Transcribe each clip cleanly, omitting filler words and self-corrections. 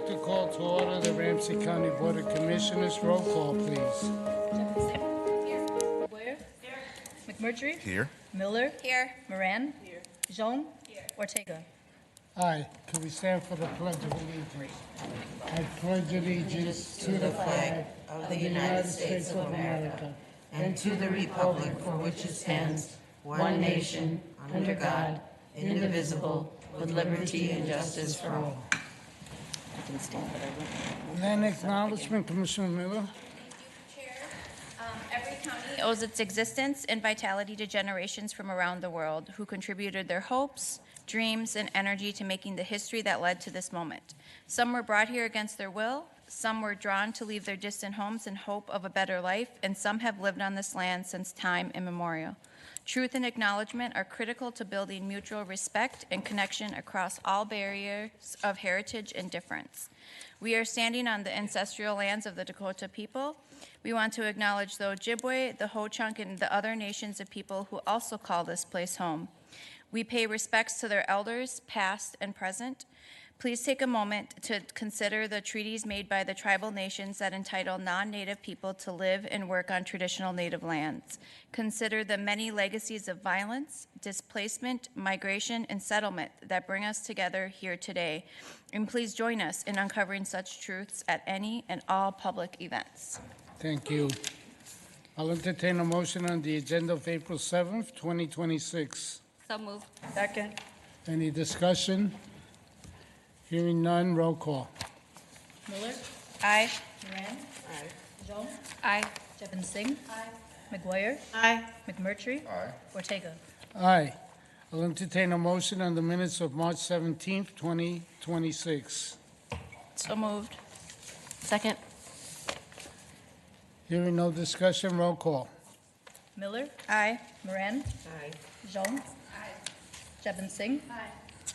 like to call to order the Ramsey County Board of Commissioners. Roll call, please. Here. McGuire. Here. McMurtry. Here. Miller. Here. Moran. Here. Jean. Here. Ortega. Aye. Can we stand for the Pledge of Allegiance? I pledge allegiance to the flag of the United States of America and to the republic for which it stands, one nation, under God, indivisible, with liberty and justice for all. I can stand, but I won't. Then acknowledgement, Commissioner Miller. Chair, every county owes its existence and vitality to generations from around the world who contributed their hopes, dreams, and energy to making the history that led to this moment. Some were brought here against their will, some were drawn to leave their distant homes in hope of a better life, and some have lived on this land since time immemorial. Truth and acknowledgement are critical to building mutual respect and connection across all barriers of heritage and difference. We are standing on the ancestral lands of the Dakota people. We want to acknowledge the Ojibwe, the Ho-Chunk, and the other nations of people who also call this place home. We pay respects to their elders, past and present. Please take a moment to consider the treaties made by the tribal nations that entitle non-Native people to live and work on traditional Native lands. Consider the many legacies of violence, displacement, migration, and settlement that bring us together here today. And please join us in uncovering such truths at any and all public events. Thank you. I'll entertain a motion on the agenda of April 7th, 2026. So moved. Second. Any discussion? Hearing none, roll call. Miller. Aye. Moran. Aye. Jean. Aye. Jevin Singh. Aye. McGuire. Aye. McMurtry. Aye. Ortega. Aye. I'll entertain a motion on the minutes of March 17th, 2026. So moved. Second. Hearing no discussion, roll call. Miller. Aye. Moran. Aye. Jean. Aye. Jevin Singh. Aye.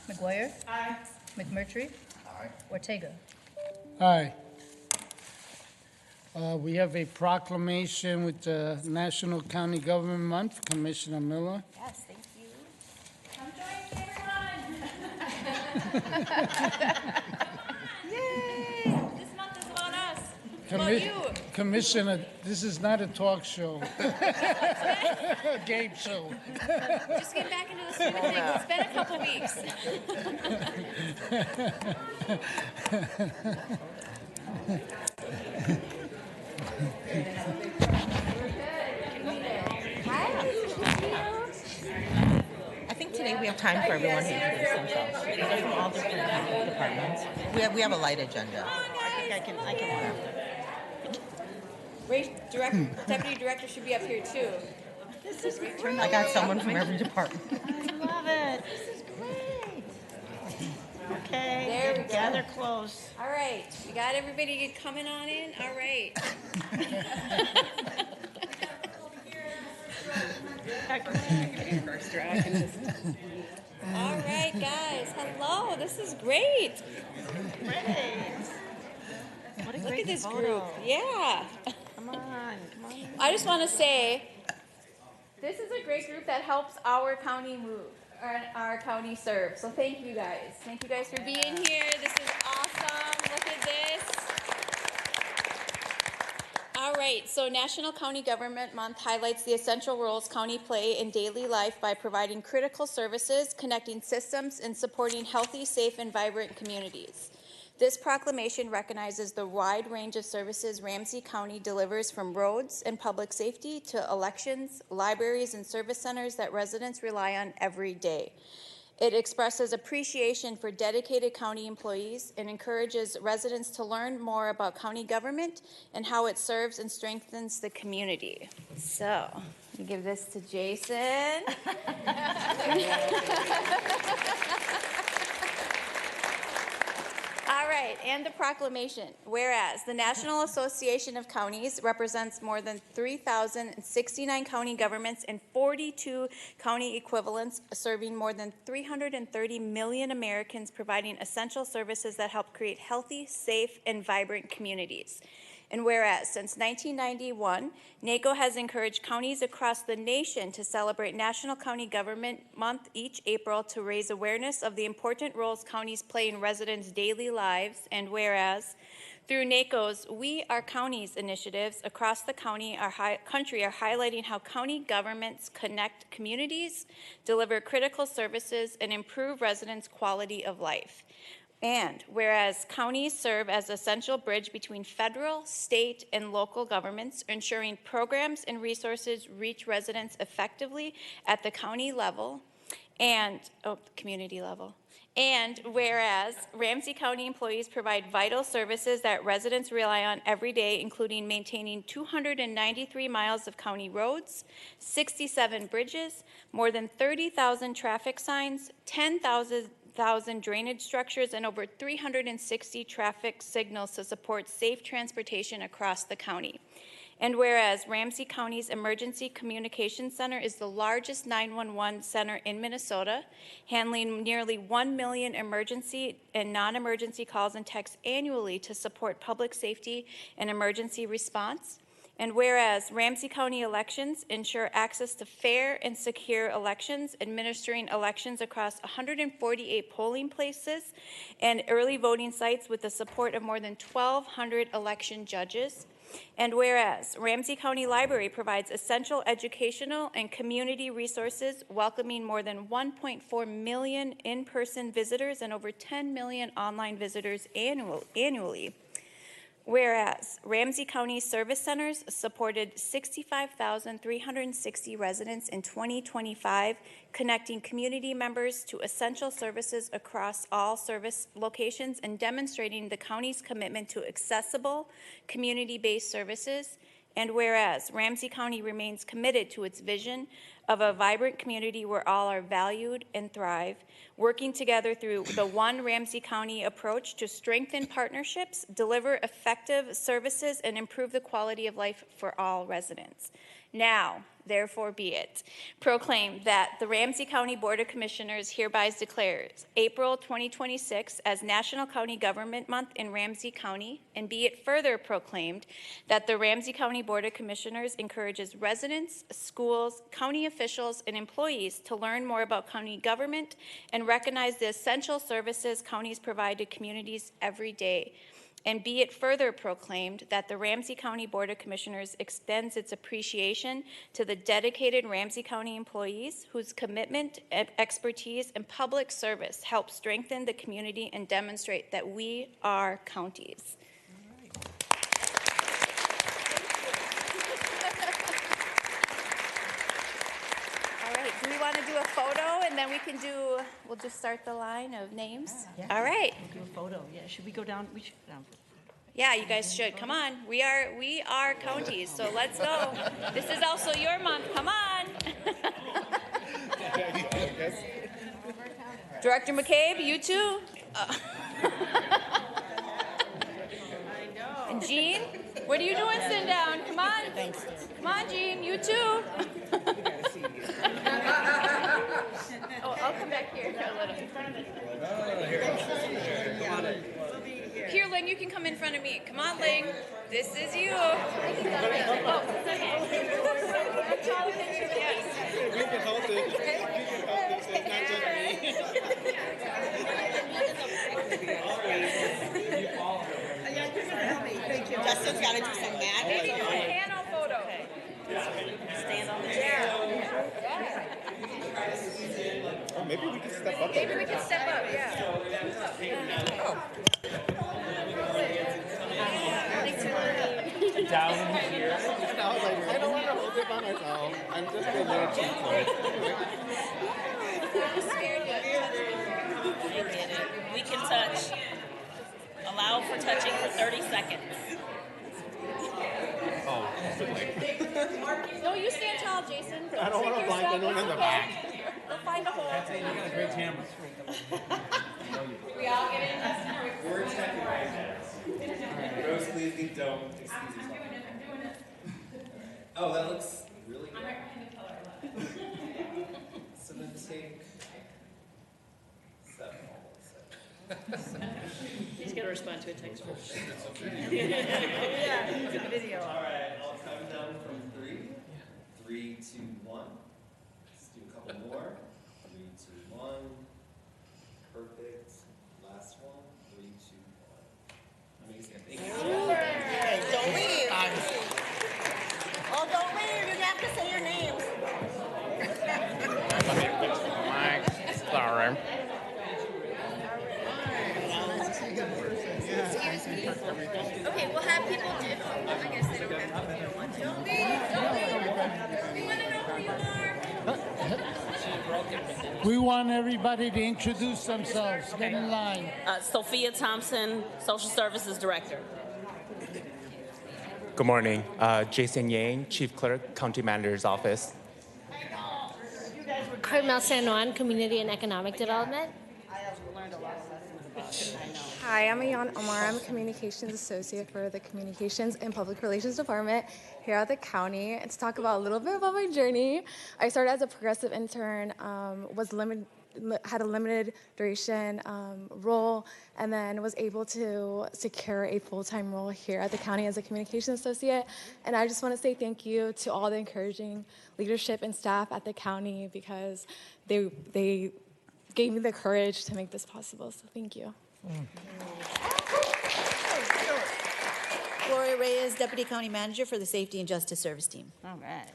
McGuire. Aye. McMurtry. Aye. Ortega. Aye. We have a proclamation with the National County Government Month. Commissioner Miller. Yes, thank you. Come join me, everyone. Yay! This month is about us. About you. Commissioner, this is not a talk show. A game show. Just get back into the swing of things. It's been a couple weeks. I think today we have time for everyone to introduce themselves. These are from all different departments. We have a light agenda. I can walk. Deputy Director should be up here too. This is great. I got someone from every department. I love it. This is great. Okay. There we go. Gather close. All right, we got everybody coming on in. All right. All right, guys. Hello. This is great. Great. What a Look great at this photo. group. Yeah. Come on. I just want to say, this is a great group that helps our county move, or our county serve. So thank you guys. Thank you guys for being here. This is awesome. Look at this. All right, so National County Government Month highlights the essential roles county play in daily life by providing critical services, connecting systems, and supporting healthy, safe, and vibrant communities. This proclamation recognizes the wide range of services Ramsey County delivers, from roads and public safety to elections, libraries, and service centers that residents rely on every day. It expresses appreciation for dedicated county employees and encourages residents to learn more about county government and how it serves and strengthens the community. So, we give this to Jason. All right, and the proclamation. Whereas the National Association of Counties represents more than 3,069 county governments and 42 county equivalents, serving more than 330 million Americans, providing essential services that help create healthy, safe, and vibrant communities. And whereas since 1991, NACO has encouraged counties across the nation to celebrate National County Government Month each April to raise awareness of the important roles counties play in residents' daily lives. And whereas through NACO's We Are Counties initiatives across the country are highlighting how county governments connect communities, deliver critical services, and improve residents' quality of life. And whereas counties serve as an essential bridge between federal, state, and local governments, ensuring programs and resources reach residents effectively at the county level and community level. And whereas Ramsey County employees provide vital services that residents rely on every day, including maintaining 293 miles of county roads, 67 bridges, more than 30,000 traffic signs, 10,000 drainage structures, and over 360 traffic signals to support safe transportation across the county. And whereas Ramsey County's Emergency Communications Center is the largest 911 center in Minnesota, handling nearly 1 million emergency and non-emergency calls and texts annually to support public safety and emergency response. And whereas Ramsey County elections ensure access to fair and secure elections, administering elections across 148 polling places and early voting sites with the support of more than 1,200 election judges. And whereas Ramsey County Library provides essential educational and community resources, welcoming more than 1.4 million in-person visitors and over 10 million online visitors annually. Whereas Ramsey County Service Centers supported 65,360 residents in 2025, connecting community members to essential services across all service locations and demonstrating the county's commitment to accessible, community-based services. And whereas Ramsey County remains committed to its vision of a vibrant community where all are valued and thrive, working together through the One Ramsey County approach to strengthen partnerships, deliver effective services, and improve the quality of life for all residents. Now, therefore be it proclaimed that the Ramsey County Board of Commissioners hereby declares April 2026 as National County Government Month in Ramsey County, and be it further proclaimed that the Ramsey County Board of Commissioners encourages residents, schools, county officials, and employees to learn more about county government and recognize the essential services counties provide to communities every day. And be it further proclaimed that the Ramsey County Board of Commissioners extends its appreciation to the dedicated Ramsey County employees whose commitment, expertise, and public service help strengthen the community and demonstrate that we are counties. All right, do we want to do a photo and then we'll just start the line of names? Yeah. All right. We'll do a photo. Yeah, should we go down? We should go down. Yeah, you guys should. Come on. We are counties, so let's go. This is also your month. Come on. Director McCabe, you too. And Jean, what are you doing sitting down? Come on. Thanks. Come on, Jean, you too. Oh, I'll come back here for a little. Here, Ling, you can come in front of me. Come on, Ling. This is you. Oh. Yes. We can help it. We can help it. It's not just me. Justin's got to do some magic. Maybe do a panel photo. Stand on the chair. Or maybe we can step up. Maybe we can step up, yeah. Down here. And I was like, I don't want to hold it by myself. I'm just a little too close. We can touch. Allow for touching for 30 seconds. Oh, No, you stand tall, Jason. I don't want to blind anyone in the back. We'll find a hole. You got a great camera. We all get in. Rose, please don't excuse yourself. I'm doing it. Oh, that looks really good. So then take 7. He's got to respond to a text first. All right, I'll count down from 3. 3, 2, 1. Let's do a couple more. 3, 2, 1. Perfect. Last one. 3, 2, 1. Amazing. Thank you. Don't leave. Oh, don't leave. You have to say your names. Sorry. Okay, we'll have people do. I guess they don't have to if they don't want to. Don't leave. We want to know who you are. We want everybody to introduce themselves. Get in line. Sophia Thompson, Social Services Director. Good morning. Jason Yang, Chief Clerk, County Manager's Office. Carmel San Juan, Community and Economic Development. Hi, I'm Ayan Omar. I'm a Communications Associate for the Communications and Public Relations Department here at the county. And to talk about a little bit about my journey, I started as a progressive intern, had a limited duration role, and then was able to secure a full-time role here at the county as a Communications Associate. And I just want to say thank you to all the encouraging leadership and staff at the county because they gave me the courage to make this possible. So thank you. Gloria Reyes, Deputy County Manager for the Safety and Justice Service Team. All right.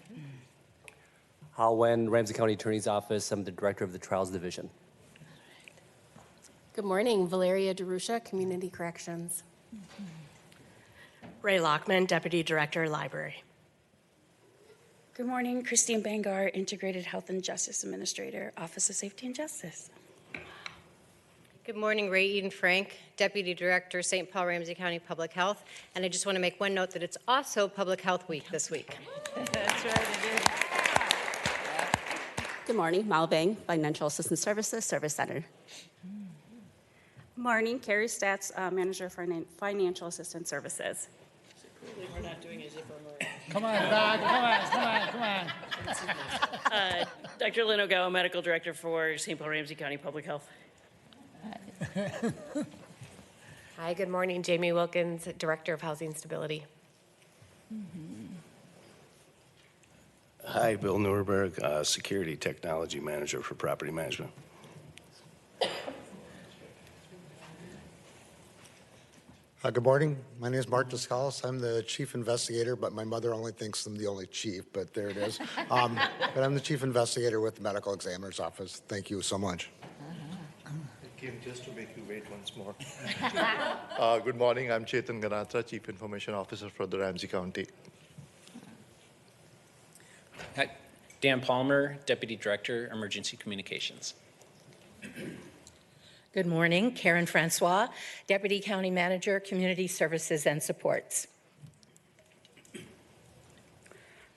Hal Wen, Ramsey County Attorney's Office. I'm the Director of the Trials Division. Good morning, Valeria DeRusha, Community Corrections. Ray Lockman, Deputy Director, Library. Good morning, Christine Bangar, Integrated Health and Justice Administrator, Office of Safety and Justice. Good morning, Ray Eden Frank, Deputy Director, St. Paul Ramsey County Public Health. And I just want to make one note that it's also Public Health Week this week. That's right, it is. Good morning, Mal Bang, Financial Assistance Services, Service Center. Morning, Carrie Stats, Manager for Financial Assistance Services. We're not doing a zipper Marie. Come on, Doc. Come on. Dr. Lynn Ogawa, Medical Director for St. Paul Ramsey County Public Health. Hi, good morning. Jamie Wilkins, Director of Housing Stability. Hi, Bill Nuremberg, Security Technology Manager for Property Management. Good morning. My name is Mark Descallis. I'm the Chief Investigator, but my mother only thinks I'm the only chief, but there it is. But I'm the Chief Investigator with the Medical Examiner's Office. Thank you so much. Kim, just to make you wait once more. Good morning, I'm Chetan Ganatra, Chief Information Officer for the Ramsey County. Hi, Dan Palmer, Deputy Director, Emergency Communications. Good morning, Karen Francois, Deputy County Manager, Community Services and Supports.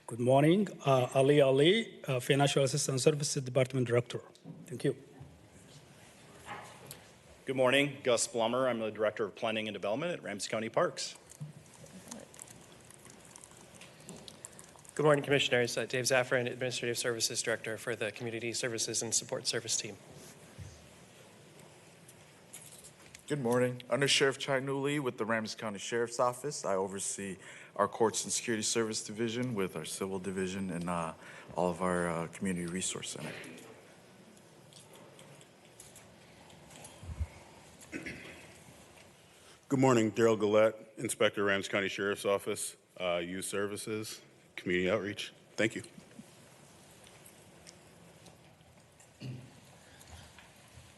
Good morning, Ali, Financial Assistance Services Department Director. Thank you. Good morning, Gus Blummer. I'm the Director of Planning and Development at Ramsey County Parks. Good morning, Commissioners. Dave Zaffron, Administrative Services Director for the Community Services and Support Service Team. Good morning. Under Sheriff Chai Newly with the Ramsey County Sheriff's Office. I oversee our Courts and Security Service Division with our Civil Division and all of our Community Resource Center. Good morning, Daryl Gillette, Inspector, Ramsey County Sheriff's Office, Youth Services, Community Outreach. Thank you.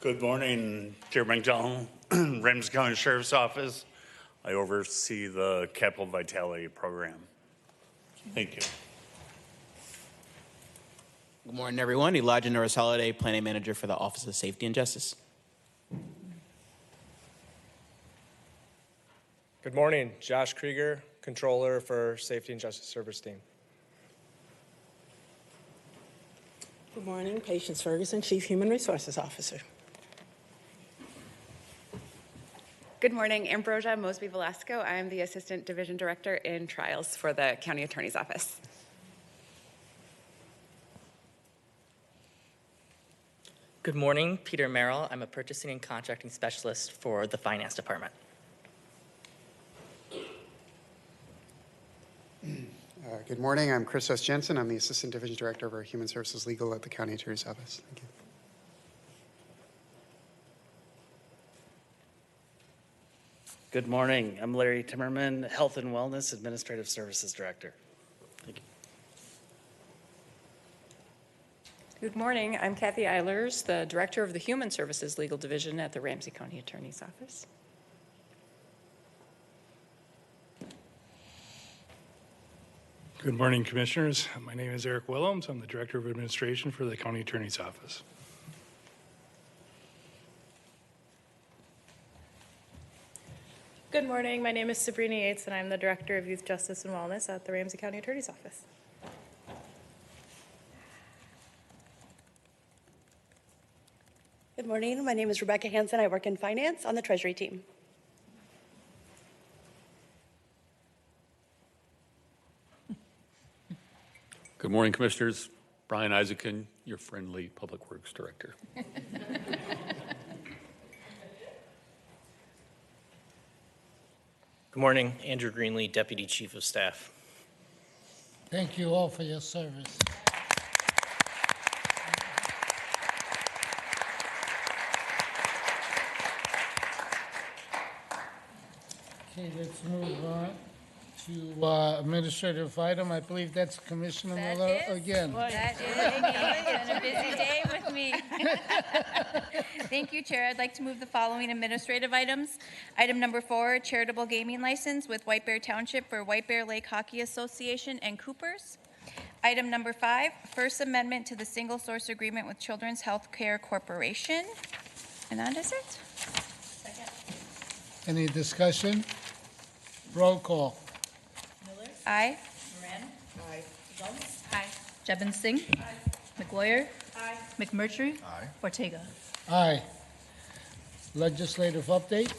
Good morning, Chairman John, Ramsey County Sheriff's Office. I oversee the Capital Vitality Program. Thank you. Good morning, everyone. Elijah Norris Holiday, Planning Manager for the Office of Safety and Justice. Good morning, Josh Krieger, Controller for Safety and Justice Service Team. Good morning, Patience Ferguson, Chief Human Resources Officer. Good morning, Ambrosia Mosby Velasco. I'm the Assistant Division Director in Trials for the County Attorney's Office. Good morning, Peter Merrill. I'm a Purchasing and Contracting Specialist for the Finance Department. Good morning. I'm Chris S. Jensen. I'm the Assistant Division Director of our Human Services Legal at the County Attorney's Office. Thank you. Good morning. I'm Larry Timmerman, Health and Wellness Administrative Services Director. Thank you. Good morning. I'm Kathy Eilers, the Director of the Human Services Legal Division at the Ramsey County Attorney's Office. Good morning, Commissioners. My name is Eric Willems. I'm the Director of Administration for the County Attorney's Office. Good morning. My name is Sabrina Yates, and I'm the Director of Youth Justice and Wellness at the Ramsey County Attorney's Office. Good morning. My name is Rebecca Hansen. I work in finance on the Treasury team. Good morning, Commissioners. Brian Isaacson, your friendly Public Works Director. Good morning. Andrew Greenlee, Deputy Chief of Staff. Thank you all for your service. Okay, let's move on to administrative item. I believe that's Commissioner Miller again. That is been a busy day with me. Thank you, Chair. I'd like to move the following administrative items. Item number 4, charitable gaming license with White Bear Township for White Bear Lake Hockey Association and Coopers. Item number 5, First Amendment to the Single Source Agreement with Children's Health Care Corporation. And that is it. Any discussion? Roll call. Aye. Moran. Aye. Jones. Aye. Jebin Singh. Aye. McGuire. Aye. McMurtry. Aye. Ortega. Aye. Legislative update.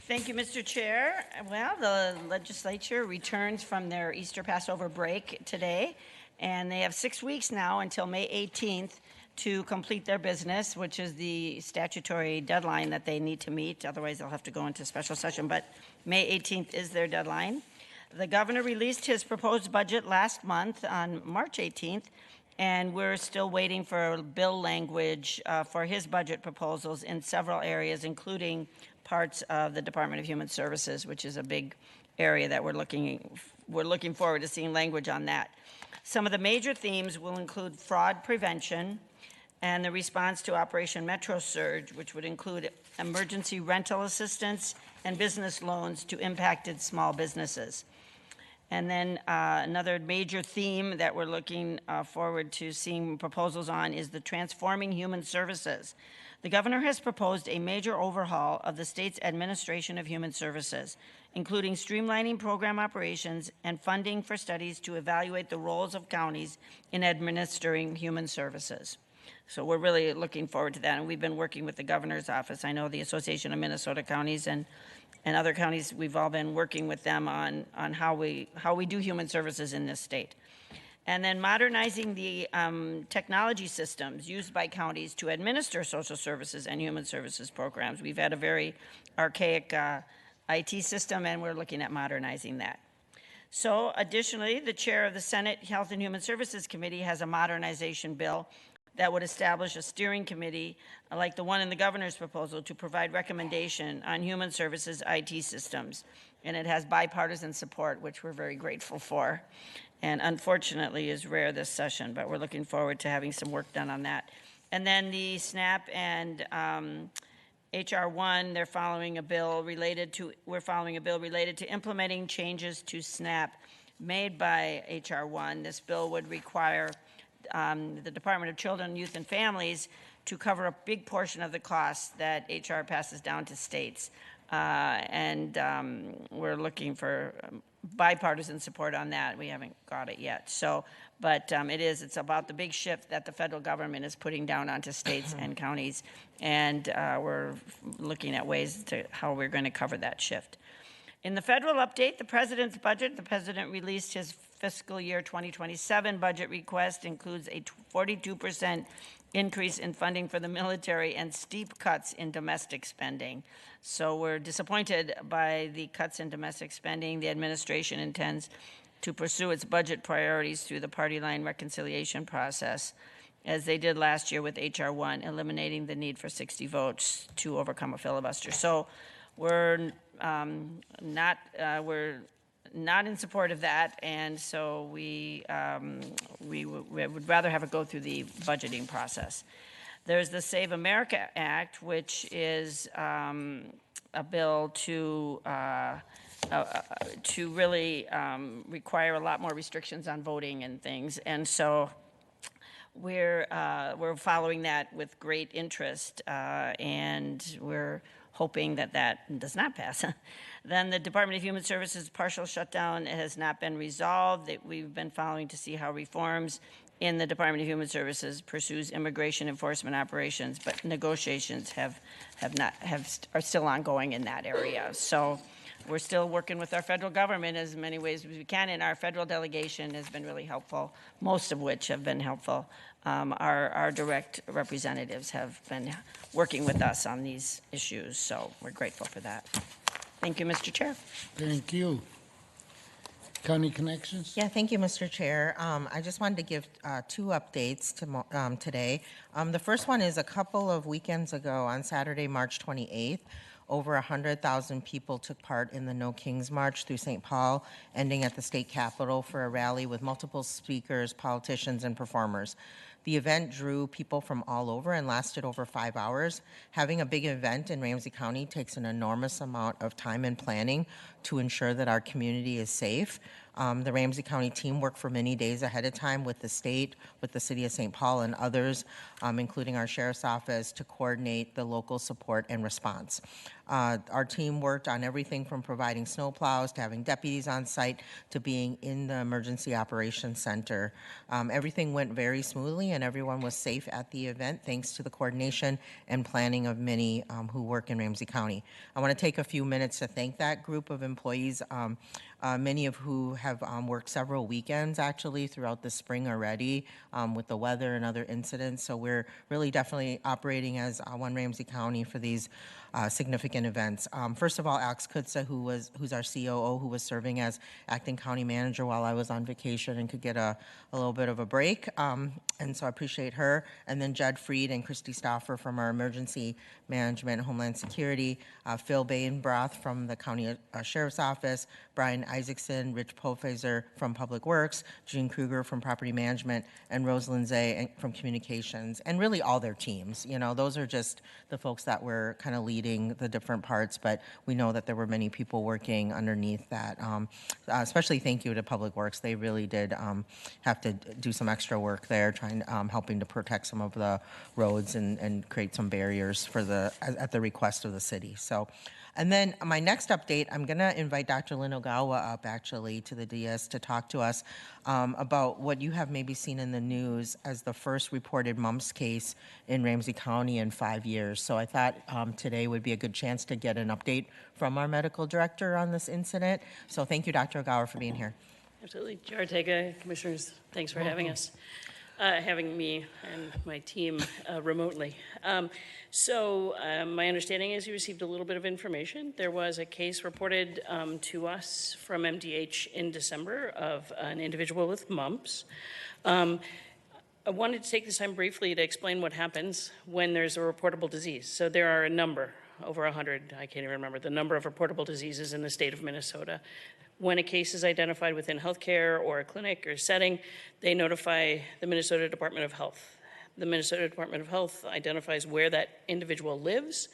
Thank you, Mr. Chair. Well, the legislature returns from their Easter Passover break today, and they have 6 weeks now until May 18th to complete their business, which is the statutory deadline that they need to meet. Otherwise, they'll have to go into special session, but May 18th is their deadline. The governor released his proposed budget last month on March 18th, and we're still waiting for bill language for his budget proposals in several areas, including parts of the Department of Human Services, which is a big area that we're looking forward to seeing language on that. Some of the major themes will include fraud prevention and the response to Operation Metro Surge, which would include emergency rental assistance and business loans to impacted small businesses. And then another major theme that we're looking forward to seeing proposals on is the transforming human services. The governor has proposed a major overhaul of the state's administration of human services, including streamlining program operations and funding for studies to evaluate the roles of counties in administering human services. So we're really looking forward to that, and we've been working with the governor's office. I know the Association of Minnesota Counties and other counties, we've all been working with them on how we do human services in this state. And then modernizing the technology systems used by counties to administer social services and human services programs. We've had a very archaic IT system, and we're looking at modernizing that. So additionally, the chair of the Senate Health and Human Services Committee has a modernization bill that would establish a steering committee like the one in the governor's proposal to provide recommendation on human services IT systems. And it has bipartisan support, which we're very grateful for. And unfortunately is rare this session, but we're looking forward to having some work done on that. And then the SNAP and HR 1, we're following a bill related to implementing changes to SNAP made by HR 1. This bill would require the Department of Children, Youth, and Families to cover a big portion of the costs that HR passes down to states. We're looking for bipartisan support on that. We haven't got it yet. So, but it's about the big shift that the federal government is putting down onto states and counties, and we're looking at ways to how we're going to cover that shift. In the federal update, the president's budget, the president released his fiscal year 2027 budget request, includes a 42% increase in funding for the military and steep cuts in domestic spending. So we're disappointed by the cuts in domestic spending. The administration intends to pursue its budget priorities through the party line reconciliation process, as they did last year with H.R. 1, eliminating the need for 60 votes to overcome a filibuster. So we're not in support of that, and so we would rather have it go through the budgeting process. There's the Save America Act, which is a bill to really require a lot more restrictions on voting and things, and so we're following that with great interest, and we're hoping that that does not pass. Then the Department of Human Services partial shutdown has not been resolved. We've been following to see how reforms in the Department of Human Services pursues immigration enforcement operations, but negotiations are still ongoing in that area. So we're still working with our federal government as many ways as we can, and our federal delegation has been really helpful, most of which have been helpful. Our direct representatives have been working with us on these issues, so we're grateful for that. Thank you, Mr. Chair. Thank you. County Connections? Yeah, thank you, Mr. Chair. I just wanted to give two updates today. The first one is a couple of weekends ago on Saturday, March 28th, over 100,000 people took part in the No Kings March through St. Paul, ending at the state capitol for a rally with multiple speakers, politicians, and performers. The event drew people from all over and lasted over 5 hours. Having a big event in Ramsey County takes an enormous amount of time and planning to ensure that our community is safe. The Ramsey County team worked for many days ahead of time with the state, with the city of St. Paul and others, including our sheriff's office, to coordinate the local support and response. Our team worked on everything from providing snowplows to having deputies on site to being in the emergency operations center. Everything went very smoothly and everyone was safe at the event thanks to the coordination and planning of many who work in Ramsey County. I want to take a few minutes to thank that group of employees, many of who have worked several weekends actually throughout the spring already with the weather and other incidents. So we're really definitely operating as one Ramsey County for these significant events. First of all, Alex Kutza, who's our COO, who was serving as acting county manager while I was on vacation and could get a little bit of a break. And so I appreciate her. And then Judd Freed and Christy Stauffer from our emergency management, Homeland Security, Phil Bainbroth from the county sheriff's office, Brian Isaacson, Rich Pofeser from Public Works, Gene Kruger from property management, and Rosalind Zay from communications, and really all their teams. You know, those are just the folks that were kind of leading the different parts, but we know that there were many people working underneath that. Especially thank you to Public Works. They really did have to do some extra work there, helping to protect some of the roads and create some barriers for at the request of the city. So, and then my next update, I'm going to invite Dr. Lynn Ogawa up actually to the DS to talk to us about what you have maybe seen in the news as the first reported mumps case in Ramsey County in 5 years. So I thought today would be a good chance to get an update from our medical director on this incident. So thank you, Dr. Ogawa, for being here. Absolutely. Chair Ortega, commissioners, thanks for having us. Having me and my team remotely. My understanding is you received a little bit of information. There was a case reported to us from MDH in December of an individual with mumps. I wanted to take this time briefly to explain what happens when there's a reportable disease. So there are a number, over 100, I can't even remember, the number of reportable diseases in the state of Minnesota. When a case is identified within healthcare or a clinic or setting, they notify the Minnesota Department of Health. The Minnesota Department of Health identifies where that individual lives,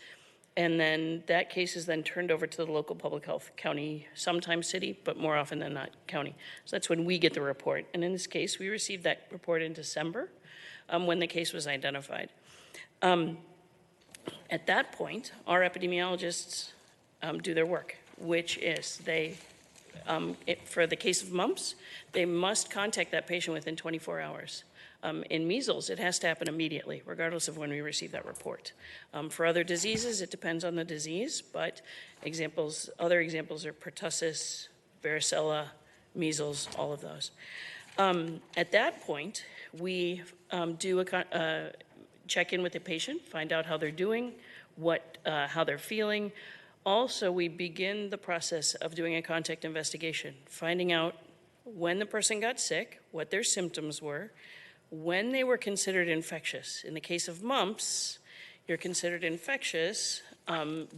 and then that case is then turned over to the local public health, county, sometimes city, but more often than not county. So that's when we get the report. And in this case, we received that report in December when the case was identified. At that point, our epidemiologists do their work, which is for the case of mumps, they must contact that patient within 24 hours. In measles, it has to happen immediately, regardless of when we receive that report. For other diseases, it depends on the disease, but other examples are pertussis, varicella, measles, all of those. At that point, we do a check in with the patient, find out how they're doing, how they're feeling. Also, we begin the process of doing a contact investigation, finding out when the person got sick, what their symptoms were, when they were considered infectious. In the case of mumps, you're considered infectious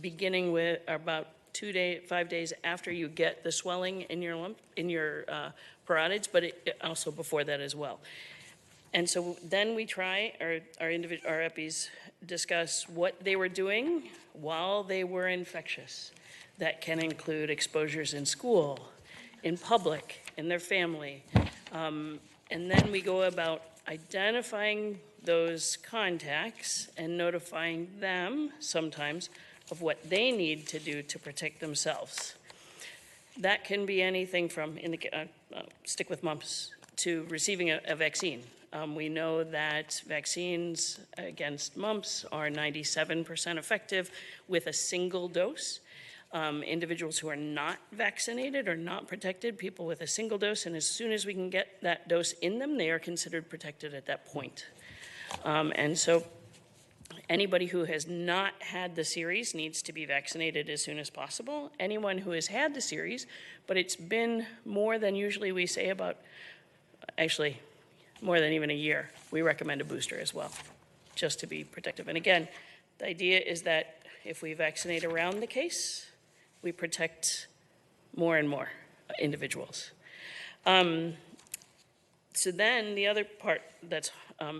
beginning with about 5 days after you get the swelling in your parotids, but also before that as well. And so then we try, our EPIs discuss what they were doing while they were infectious. That can include exposures in school, in public, in their family. And then we go about identifying those contacts and notifying them sometimes of what they need to do to protect themselves. That can be anything from, stick with mumps, to receiving a vaccine. We know that vaccines against mumps are 97% effective with a single dose. Individuals who are not vaccinated or not protected, people with a single dose, and as soon as we can get that dose in them, they are considered protected at that point. And so anybody who has not had the series needs to be vaccinated as soon as possible. Anyone who has had the series, but it's been more than usually we say about, actually, more than even a year, we recommend a booster as well, just to be protective. And again, the idea is that if we vaccinate around the case, we protect more and more individuals. So then the other part that's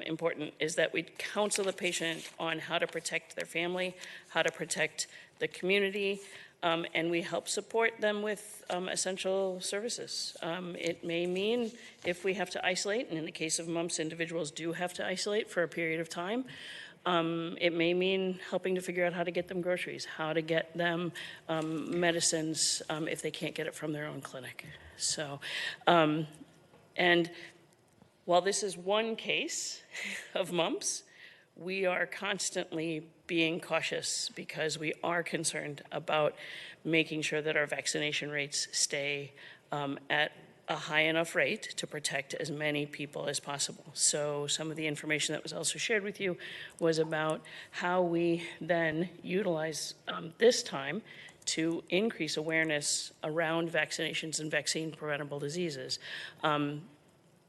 important is that we counsel the patient on how to protect their family, how to protect the community, and we help support them with essential services. It may mean if we have to isolate, and in the case of mumps, individuals do have to isolate for a period of time. It may mean helping to figure out how to get them groceries, how to get them medicines if they can't get it from their own clinic. So, and while this is one case of mumps, we are constantly being cautious because we are concerned about making sure that our vaccination rates stay at a high enough rate to protect as many people as possible. So some of the information that was also shared with you was about how we then utilize this time to increase awareness around vaccinations and vaccine-preventable diseases.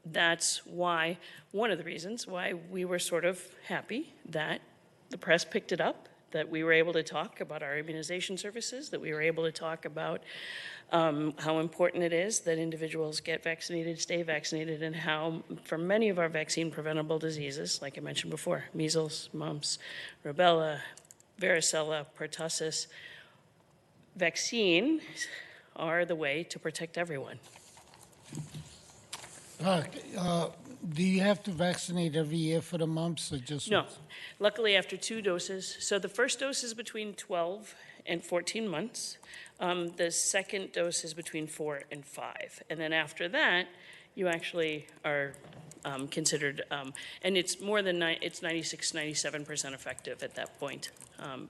That's why, one of the reasons why we were sort of happy that the press picked it up, that we were able to talk about our immunization services, that we were able to talk about how important it is that individuals get vaccinated, stay vaccinated, and how for many of our vaccine-preventable diseases, like I mentioned before, measles, mumps, rubella, varicella, pertussis, vaccines are the way to protect everyone. Do you have to vaccinate every year for the mumps or just No. once? Luckily, after 2 doses. So the first dose is between 12 and 14 months. The second dose is between 4 and 5. And then after that, you actually are considered, and it's more than, it's 96, 97% effective at that point.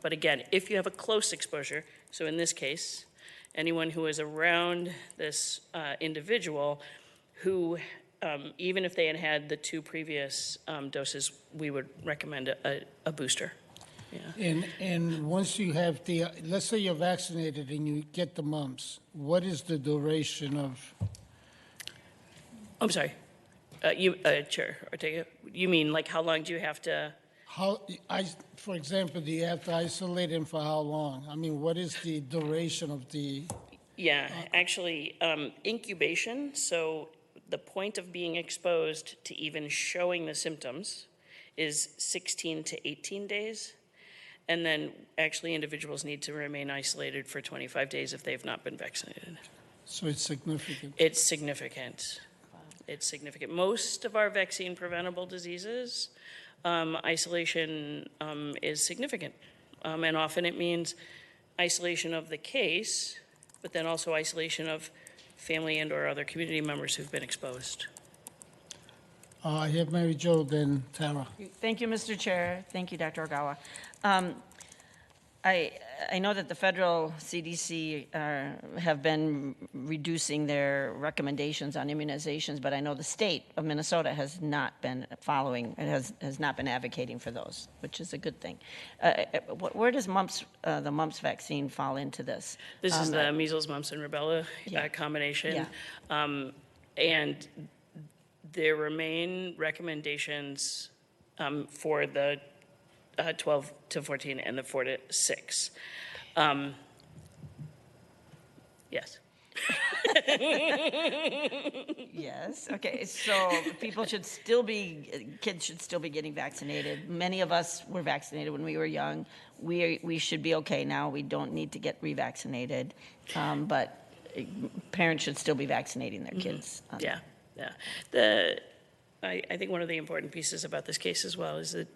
But again, if you have a close exposure, so in this case, anyone who is around this individual who, even if they had had the 2 previous doses, we would recommend a booster. Yeah. And once you have the, let's say you're vaccinated and you get the mumps, what is the duration of? I'm sorry, Chair Ortega, you mean like how long do you have to? For example, do you have to isolate him for how long? I mean, what is the duration of the? Yeah, actually, incubation, so the point of being exposed to even showing the symptoms is 16 to 18 days. And then actually individuals need to remain isolated for 25 days if they've not been vaccinated. So it's significant. It's significant. It's significant. Most of our vaccine preventable diseases, isolation is significant. And often it means isolation of the case, but then also isolation of family and or other community members who've been exposed. I have Mary Jo, then Tara. Thank you, Mr. Chair. Thank you, Dr. Ogawa. I know that the federal CDC have been reducing their recommendations on immunizations, but I know the state of Minnesota has not been following, has not been advocating for those, which is a good thing. Where does the mumps vaccine fall into this? This is the measles, mumps, and rubella combination. Yeah. And there remain recommendations for the 12 to 14 and the 4 to 6. Yes. Yes, okay, so kids should still be getting vaccinated. Many of us were vaccinated when we were young. We should be okay now. We don't need to get revaccinated. But parents should still be vaccinating their kids. Yeah. I think one of the important pieces about this case as well is that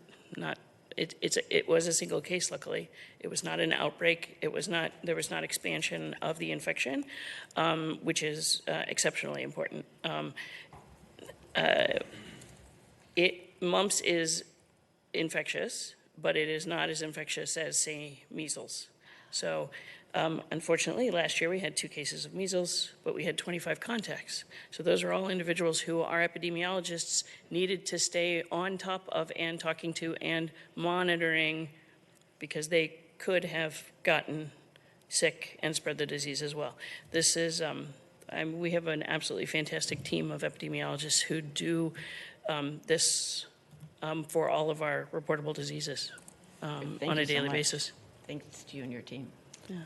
it was a single case, luckily. It was not an outbreak. There was not expansion of the infection, which is exceptionally important. Mumps is infectious, but it is not as infectious as, say, measles. So unfortunately, last year we had 2 cases of measles, but we had 25 contacts. So those are all individuals who our epidemiologists needed to stay on top of and talking to and monitoring, because they could have gotten sick and spread the disease as well. This is, we have an absolutely fantastic team of epidemiologists who do this for all of our reportable diseases on a daily basis. Thanks to you and your team.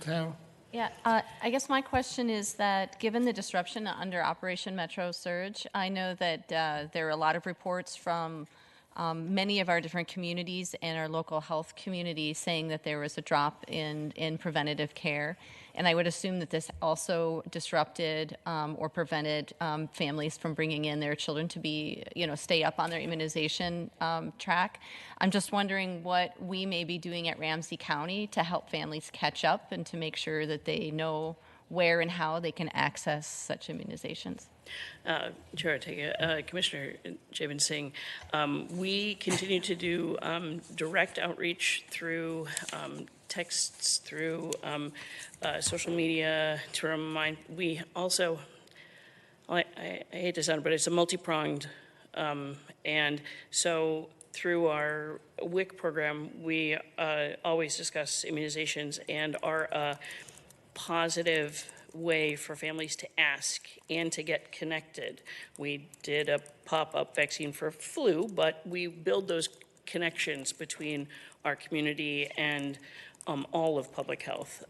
Carol? Yeah, I guess my question is that given the disruption under Operation Metro Surge, I know that there are a lot of reports from many of our different communities and our local health community saying that there was a drop in preventative care. And I would assume that this also disrupted or prevented families from bringing in their children to be, stay up on their immunization track. I'm just wondering what we may be doing at Ramsey County to help families catch up and to make sure that they know where and how they can access such immunizations. Chair, Commissioner Javen Singh, we continue to do direct outreach through texts, through social media to remind. We also, I hate to sound, but it's a multi-pronged, and so through our WIC program, we always discuss immunizations and are a positive way for families to ask and to get connected. We did a pop-up vaccine for flu, but we build those connections between our community and all of public health.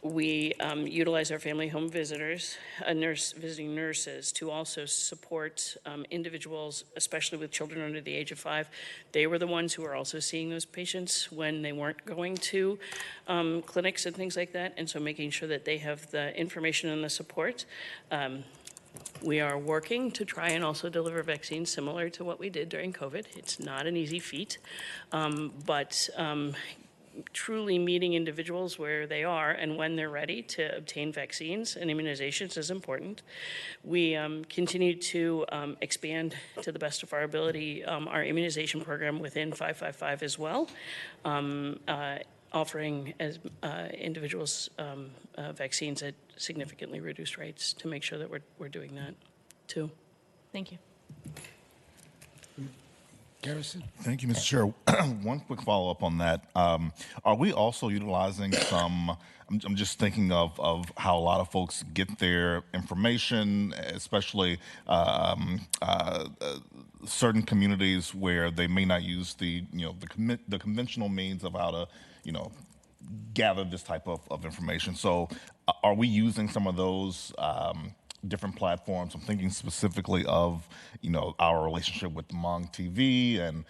We utilize our family home visitors, visiting nurses, to also support individuals, especially with children under the age of 5. They were the ones who were also seeing those patients when they weren't going to clinics and things like that, and so making sure that they have the information and the support. We are working to try and also deliver vaccines similar to what we did during COVID. It's not an easy feat, but truly meeting individuals where they are and when they're ready to obtain vaccines and immunizations is important. We continue to expand to the best of our ability our immunization program within 555 as well, offering as individuals vaccines at significantly reduced rates to make sure that we're doing that too. Thank you. Garrison? Thank you, Mr. Chair. One quick follow-up on that. Are we also utilizing some, I'm just thinking of how a lot of folks get their information, especially certain communities where they may not use the conventional means of how to, gather this type of information. So are we using some of those different platforms? I'm thinking specifically of, our relationship with Hmong TV and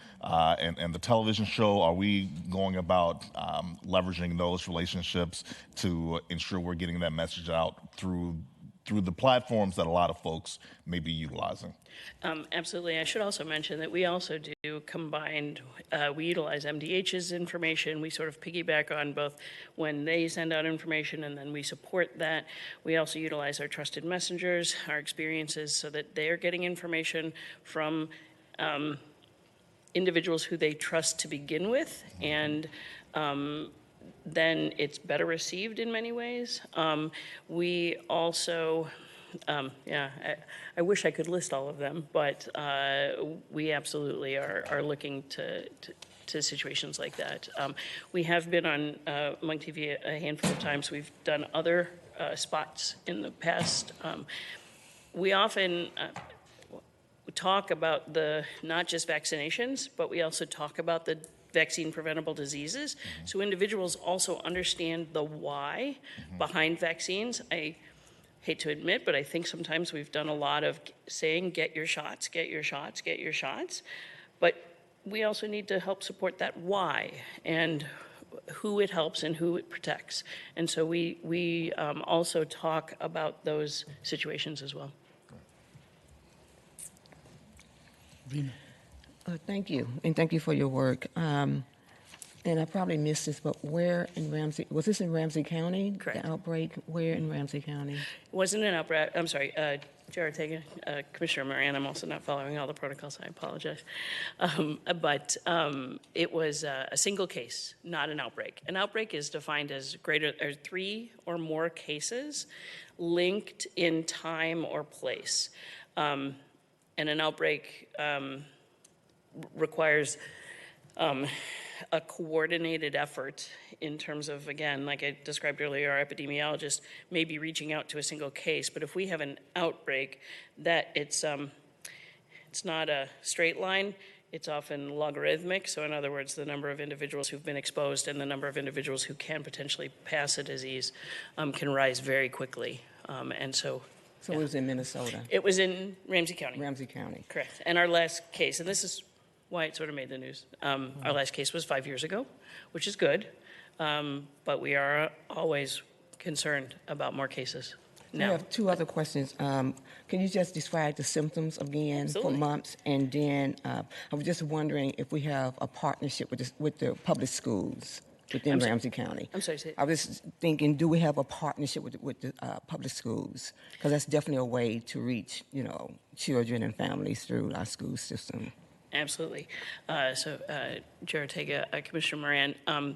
the television show. Are we going about leveraging those relationships to ensure we're getting that message out through the platforms that a lot of folks may be utilizing? Absolutely. I should also mention that we also do combined, we utilize MDH's information. We sort of piggyback on both when they send out information and then we support that. We also utilize our trusted messengers, our experiences, so that they're getting information from individuals who they trust to begin with, and then it's better received in many ways. We also, I wish I could list all of them, but we absolutely are looking to situations like that. We have been on Hmong TV a handful of times. We've done other spots in the past. we often talk about not just vaccinations, but we also talk about the vaccine preventable diseases. So individuals also understand the why behind vaccines. I hate to admit, but I think sometimes we've done a lot of saying, get your shots, get your shots, get your shots. But we also need to help support that why and who it helps and who it protects. And so we also talk about those situations as well. Thank you, and thank you for your work. And I probably missed this, but where in Ramsey, was this in Ramsey County? Correct. The outbreak, where in Ramsey County? It wasn't an outbreak, I'm sorry, Chair Ortega, Commissioner Moran, I'm also not following all the protocols, I apologize. But it was a single case, not an outbreak. An outbreak is defined as greater or 3 or more cases linked in time or place. And an outbreak requires a coordinated effort in terms of, again, like I described earlier, our epidemiologist may be reaching out to a single case, but if we have an outbreak, that it's not a straight line, it's often logarithmic. So in other words, the number of individuals who've been exposed and the number of individuals who can potentially pass a disease can rise very quickly. And so It was in Minnesota? It was in Ramsey County. Ramsey County. Correct. And our last case, and this is why it sort of made the news, our last case was 5 years ago, which is good, but we are always concerned about more cases I now. have 2 other questions. Can you just describe the symptoms again Absolutely. for mumps? And then I was just wondering if we have a partnership with the public schools within Ramsey County. I'm sorry, say it. I was thinking, do we have a partnership with the public schools? Because that's definitely a way to reach, children and families through our school system. Absolutely. So, Chair Ortega, Commissioner Moran,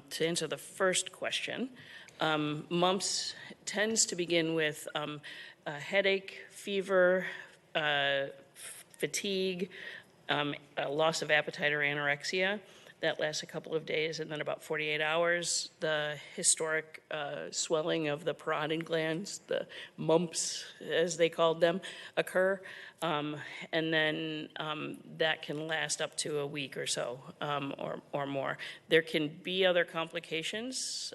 to answer the first question, mumps tends to begin with a headache, fever, fatigue, a loss of appetite or anorexia. That lasts a couple of days, and then about 48 hours, the historic swelling of the parotid glands, the mumps, as they called them, occur. And then that can last up to a week or so, or more. There can be other complications.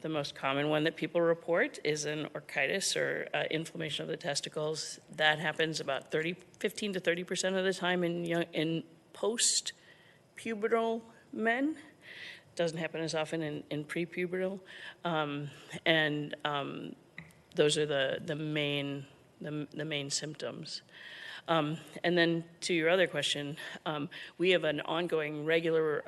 The most common one that people report is an orchitis or inflammation of the testicles. That happens about 15 to 30% of the time in post-pubertal men. Doesn't happen as often in prepubertal. And those are the main symptoms. And then to your other question, we have an ongoing regular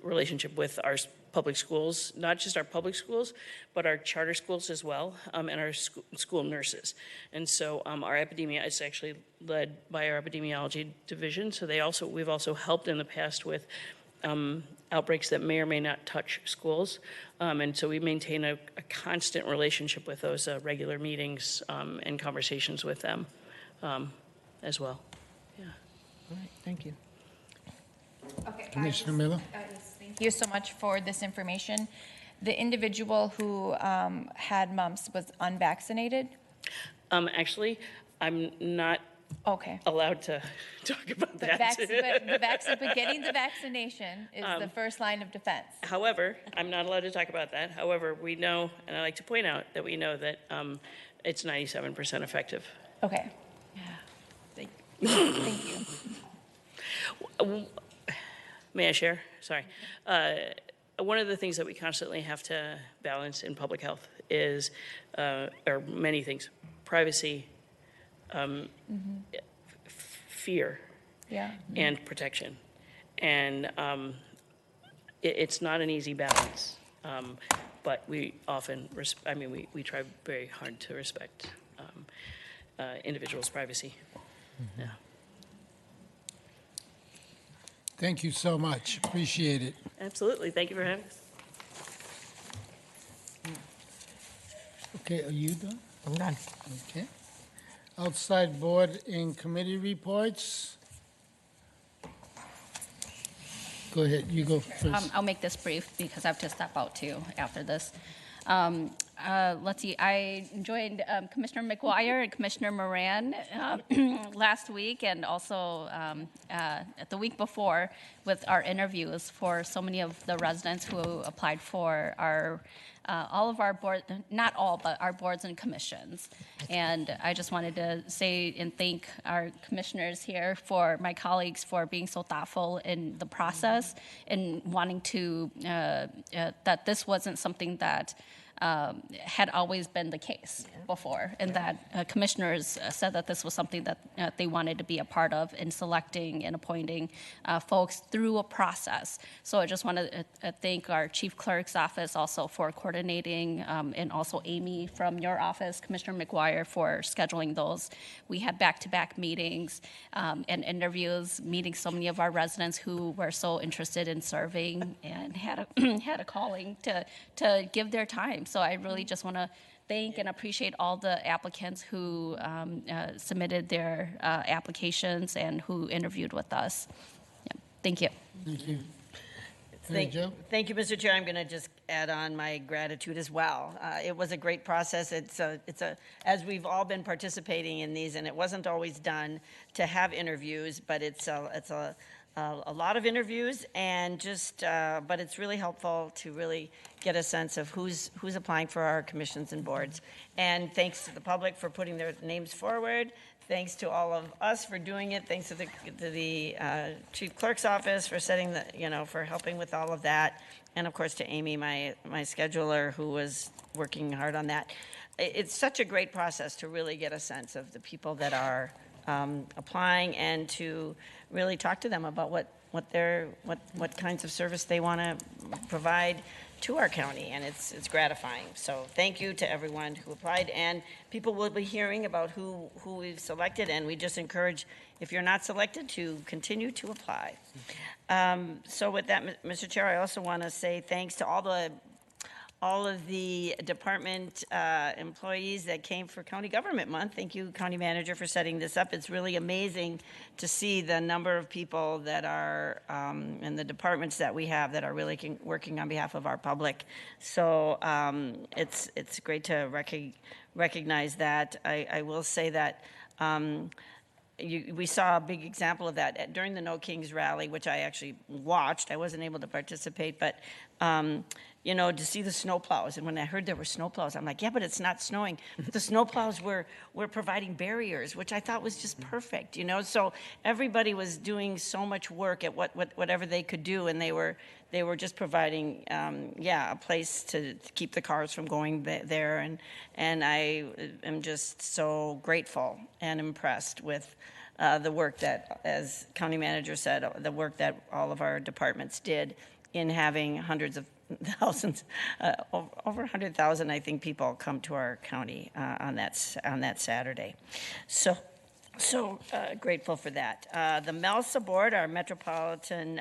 relationship with our public schools, not just our public schools, but our charter schools as well, and our school nurses. And so it's actually led by our epidemiology division. So we've also helped in the past with outbreaks that may or may not touch schools. And so we maintain a constant relationship with those regular meetings and conversations with them as well. Yeah. All right, thank you. Okay, Commissioner Miller? Thank you so much for this information. The individual who had mumps was unvaccinated? Actually, I'm not allowed to talk about that. But getting the vaccination is the first line of defense. However, I'm not allowed to talk about that. However, we know, and I like to point out that we know that it's 97% effective. Okay. Thank you. May I share? Sorry. One of the things that we constantly have to balance in public health is, or many things, privacy, fear, and protection. And it's not an easy balance, but we often, we try very hard to respect individuals' privacy. Yeah. Thank you so much. Appreciate it. Absolutely. Thank you for having us. Okay, are you done? I'm done. Okay. Outside board and committee reports. Go ahead, you go first. I'll make this brief because I have to step out too after this. let's see, I joined Commissioner McGuire and Commissioner Moran last week and also the week before with our interviews for so many of the residents who applied for our all of our board, not all, but our boards and commissions. And I just wanted to say and thank our commissioners here for my colleagues for being so thoughtful in the process and wanting to, that this wasn't something that had always been the case before, and that commissioners said that this was something that they wanted to be a part of in selecting and appointing folks through a process. So I just want to thank our chief clerk's office also for coordinating, and also Amy from your office, Commissioner McGuire, for scheduling those. We had back-to-back meetings and interviews, meeting so many of our residents who were so interested in serving and had a had a calling to give their time. So I really just want to thank and appreciate all the applicants who submitted their applications and who interviewed with us. Yeah. Thank you. Thank you. Thank you, Mr. Chair. I'm going to just add on my gratitude as well. It was a great process. It's as we've all been participating in these, and it wasn't always done to have interviews, but it's a lot of interviews, and just but it's really helpful to really get a sense of who's applying for our commissions and boards. And thanks to the public for putting their names forward. Thanks to all of us for doing it. Thanks to the chief clerk's office for setting for helping with all of that, and of course to Amy, my scheduler, who was working hard on that. It's such a great process to really get a sense of the people that are applying, and to really talk to them about what kinds of service they want to provide to our county, and it's gratifying. So thank you to everyone who applied, and people will be hearing about who we've selected, and we just encourage, if you're not selected, to continue to apply. So with that, Mr. Chair, I also want to say thanks to all of the department employees that came for County Government Month. Thank you, County Manager, for setting this up. It's really amazing to see the number of people that are in the departments that we have that are really working on behalf of our public. So it's great to recognize that. I will say that we saw a big example of that during the No Kings rally, which I actually watched. I wasn't able to participate, but to see the snowplows. And when I heard there were snowplows, I'm like, yeah, but it's not snowing. But the snowplows were providing barriers, which I thought was just perfect, So everybody was doing so much work at whatever they could do, and they were just providing, a place to keep the cars from going there. And I am just so grateful and impressed with the work that, as County Manager said, the work that all of our departments did in having hundreds of thousands, over 100,000, I think, people come to our county on that Saturday. So grateful for that. The MELSA board, our Metropolitan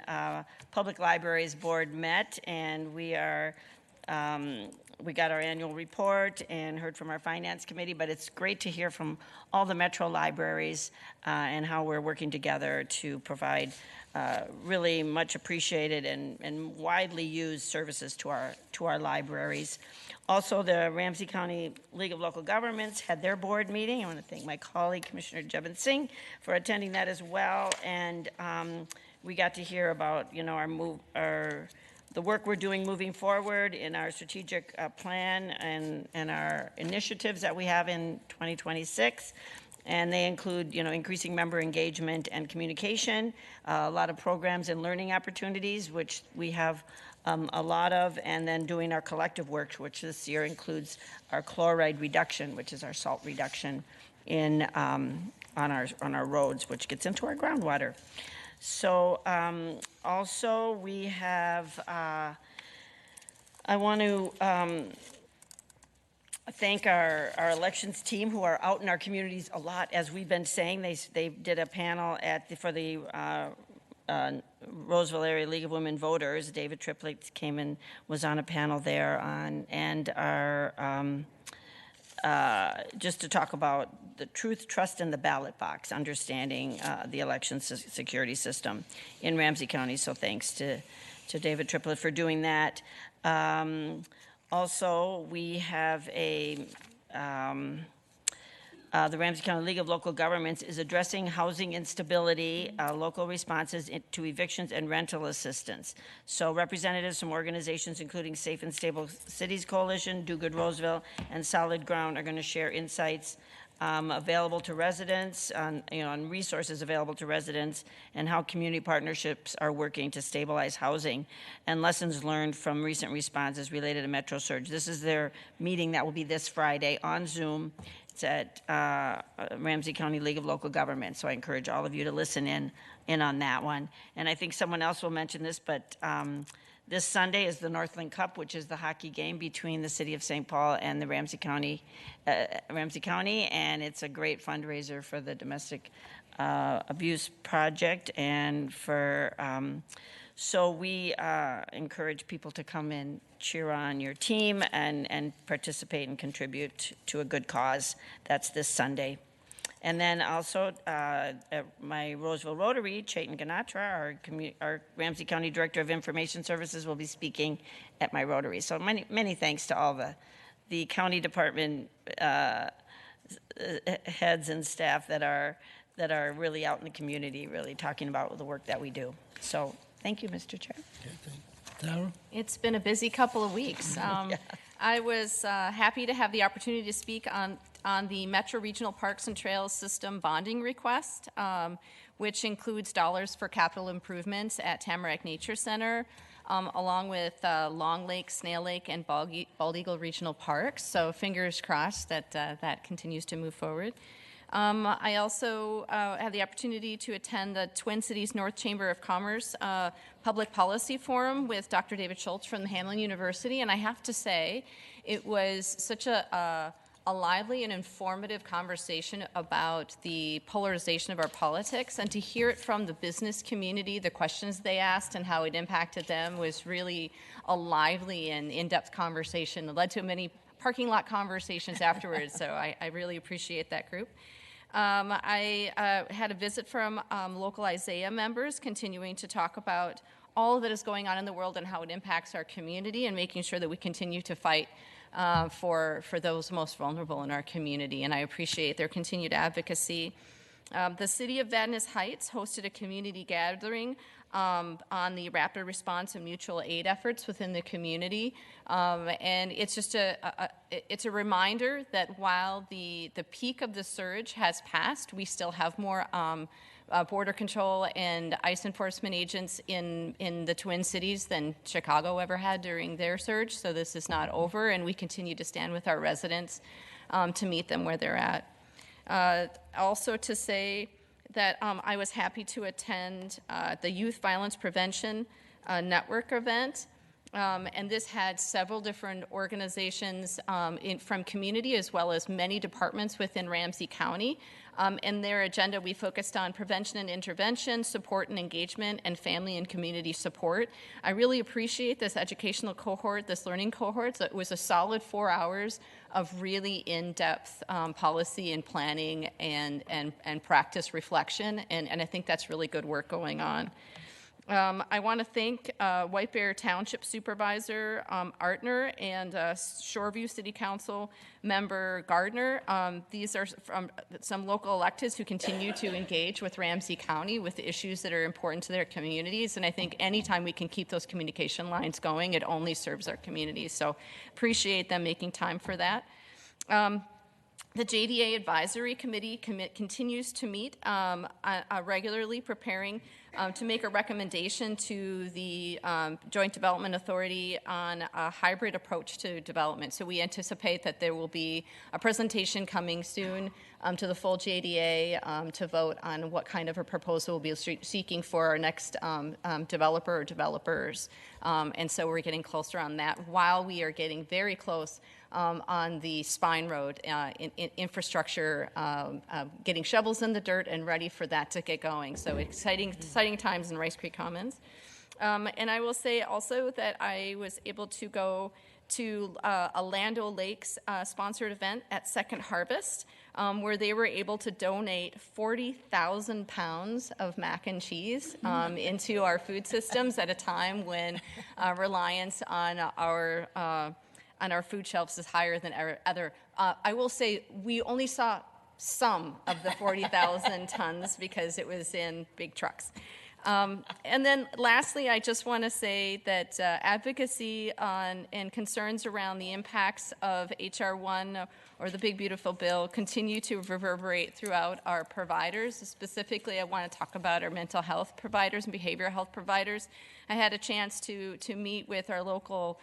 Public Libraries Board, met, and we got our annual report and heard from our finance committee, but it's great to hear from all the metro libraries and how we're working together to provide really much appreciated and widely used services to our libraries. Also, the Ramsey County League of Local Governments had their board meeting. I want to thank my colleague, Commissioner Jevon Singh, for attending that as well. And we got to hear about, the work we're doing moving forward in our strategic plan and our initiatives that we have in 2026. And they include, increasing member engagement and communication, a lot of programs and learning opportunities, which we have a lot of, and then doing our collective work, which this year includes our chloride reduction, which is our salt reduction on our roads, which gets into our groundwater. So also we have, I want to thank our elections team, who are out in our communities a lot, as we've been saying. They did a panel for the Roseville Area League of Women Voters. David Triplett came and was on a panel there and our just to talk about the truth, trust in the ballot box, understanding the election security system in Ramsey County. So thanks to David Triplett for doing that. Also, we have the Ramsey County League of Local Governments is addressing housing instability, local responses to evictions and rental assistance. So representatives from organizations including Safe and Stable Cities Coalition, Do Good Roseville, and Solid Ground are going to share insights available to residents, on resources available to residents, and how community partnerships are working to stabilize housing, and lessons learned from recent responses related to Metro Surge. This is their meeting that will be this Friday on Zoom. It's at Ramsey County League of Local Governments, so I encourage all of you to listen in on that one. And I think someone else will mention this, but this Sunday is the Northland Cup, which is the hockey game between the city of St. Paul and the Ramsey County, and it's a great fundraiser for the Domestic Abuse Project, and for so we encourage people to come and cheer on your team and participate and contribute to a good cause. That's this Sunday. And then also at my Roseville Rotary, Chayton Ganatra, our Ramsey County Director of Information Services, will be speaking at my Rotary. So many thanks to all the county department heads and staff that are really out in the community, really talking about the work that we do. So thank you, Mr. Chair. Tara? It's been a busy couple of weeks. I was happy to have the opportunity to speak on the Metro Regional Parks and Trails System bonding request, which includes dollars for capital improvements at Tamarack Nature Center, along with Long Lake, Snail Lake, and Bald Eagle Regional Parks. So fingers crossed that that continues to move forward. I also had the opportunity to attend the Twin Cities North Chamber of Commerce Public Policy Forum with Dr. David Schultz from the Hamline University, and I have to say it was such a lively and informative conversation about the polarization of our politics, and to hear it from the business community, the questions they asked and how it impacted them was really a lively and in-depth conversation. It led to many parking lot conversations afterwards, so I really appreciate that group. I had a visit from local Isaiah members continuing to talk about all that is going on in the world and how it impacts our community, and making sure that we continue to fight for those most vulnerable in our community, and I appreciate their continued advocacy. The City of Vadnais Heights hosted a community gathering on the rapid response and mutual aid efforts within the community, and it's just it's a reminder that while the peak of the surge has passed, we still have more border control and ICE enforcement agents in the Twin Cities than Chicago ever had during their surge. So this is not over, and we continue to stand with our residents to meet them where they're at. Also to say that I was happy to attend the Youth Violence Prevention Network event. And this had several different organizations from community as well as many departments within Ramsey County. In their agenda, we focused on prevention and intervention, support and engagement, and family and community support. I really appreciate this educational cohort, this learning cohort. So it was a solid 4 hours of really in-depth policy and planning and practice reflection, and I think that's really good work going on. I want to thank White Bear Township Supervisor Artner and Shoreview City Council member Gardner. These are from some local electeds who continue to engage with Ramsey County with the issues that are important to their communities, and I think anytime we can keep those communication lines going, it only serves our communities. So appreciate them making time for that. The JDA Advisory Committee continues to meet regularly, preparing to make a recommendation to the Joint Development Authority on a hybrid approach to development. So we anticipate that there will be a presentation coming soon to the full JDA to vote on what kind of a proposal we'll be seeking for our next developer or developers. And so we're getting closer on that, while we are getting very close on the Spine Road infrastructure, getting shovels in the dirt and ready for that to get going. So exciting times in Rice Creek Commons. And I will say also that I was able to go to a Land O'Lakes sponsored event at Second Harvest, where they were able to donate 40,000 pounds of mac and cheese into our food systems at a time when reliance on our on our food shelves is higher than other. I will say we only saw some of the 40,000 tons because it was in big trucks. And then lastly, I just want to say that advocacy on and concerns around the impacts of H.R. 1 or the Big Beautiful Bill continue to reverberate throughout our providers. Specifically, I want to talk about our mental health providers and behavioral health providers. I had a chance to meet with our local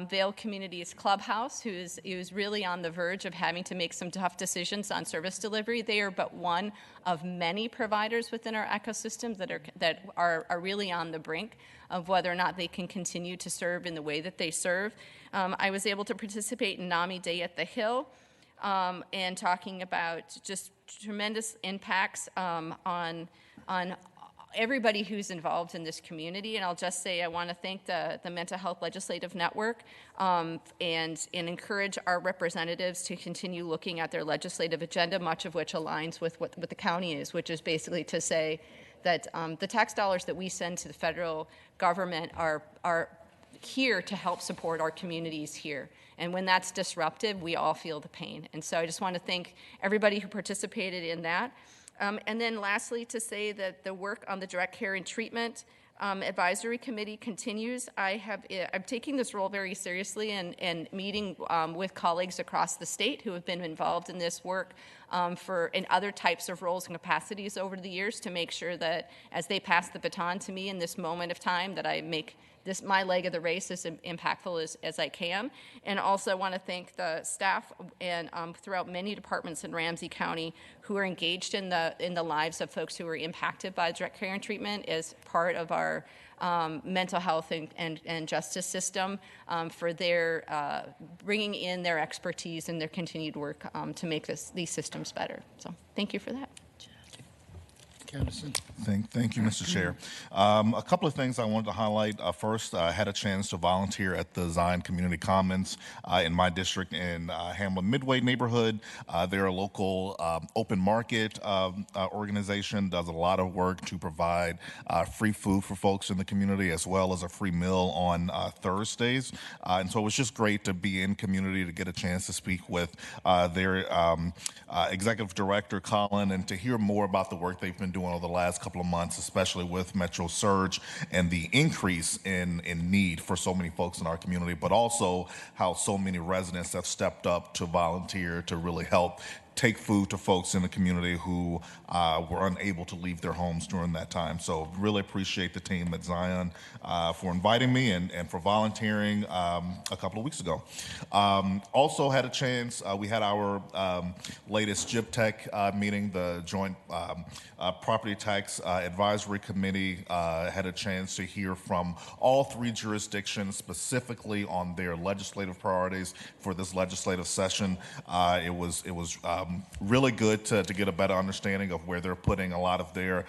Vail Communities Clubhouse, who's really on the verge of having to make some tough decisions on service delivery. They are but one of many providers within our ecosystem that are really on the brink of whether or not they can continue to serve in the way that they serve. I was able to participate in NAMI Day at the Hill and talking about just tremendous impacts on everybody who's involved in this community. And I'll just say I want to thank the Mental Health Legislative Network and encourage our representatives to continue looking at their legislative agenda, much of which aligns with what the county is, which is basically to say that the tax dollars that we send to the federal government are here to help support our communities here. And when that's disruptive, we all feel the pain. And so I just want to thank everybody who participated in that. And then lastly, to say that the work on the direct care and treatment advisory committee continues. I'm taking this role very seriously and meeting with colleagues across the state who have been involved in this work in other types of roles and capacities over the years to make sure that as they pass the baton to me in this moment of time that I make my leg of the race as impactful as I can. And also want to thank the staff and throughout many departments in Ramsey County who are engaged in the lives of folks who are impacted by direct care and treatment as part of our mental health and justice system for their bringing in their expertise and their continued work to make these systems better. So thank you for that. Thank you, Mr. Chair. A couple of things I wanted to highlight. First, I had a chance to volunteer at the Zion Community Commons in my district in Hamlin Midway neighborhood. They're a local open market organization, does a lot of work to provide free food for folks in the community as well as a free meal on Thursdays. And so it was just great to be in community, to get a chance to speak with their executive director, Colin, and to hear more about the work they've been doing over the last couple of months, especially with Metro Surge and the increase in need for so many folks in our community, but also how so many residents have stepped up to volunteer to really help take food to folks in the community who were unable to leave their homes during that time. So really appreciate the team at Zion for inviting me and for volunteering a couple of weeks ago. Also had a chance, we had our latest JIPTech meeting, the Joint Property Tax Advisory Committee had a chance to hear from all three jurisdictions specifically on their legislative priorities for this legislative session. It was really good to get a better understanding of where they're putting a lot of their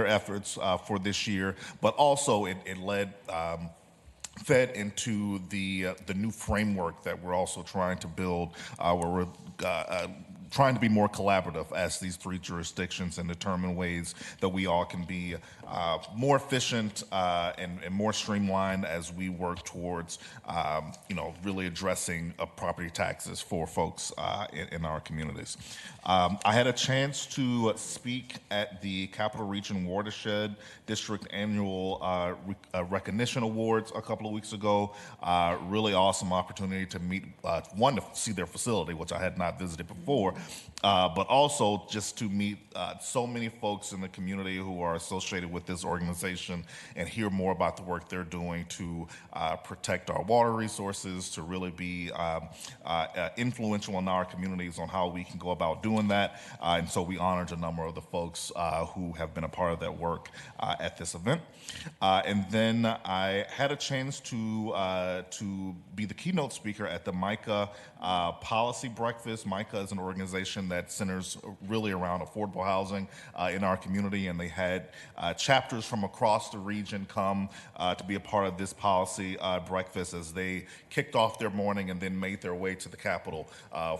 efforts for this year, but also it fed into the new framework that we're also trying to build, where we're trying to be more collaborative as these three jurisdictions and determine ways that we all can be more efficient and more streamlined as we work towards, really addressing property taxes for folks in our communities. I had a chance to speak at the Capital Region Watershed District Annual Recognition Awards a couple of weeks ago. Really awesome opportunity to meet, one, to see their facility, which I had not visited before, but also just to meet so many folks in the community who are associated with this organization and hear more about the work they're doing to protect our water resources, to really be influential in our communities on how we can go about doing that. And so we honored a number of the folks who have been a part of that work at this event. And then I had a chance to be the keynote speaker at the MICA Policy Breakfast. MICA is an organization organization that centers really around affordable housing in our community, and they had chapters from across the region come to be a part of this policy breakfast as they kicked off their morning and then made their way to the Capitol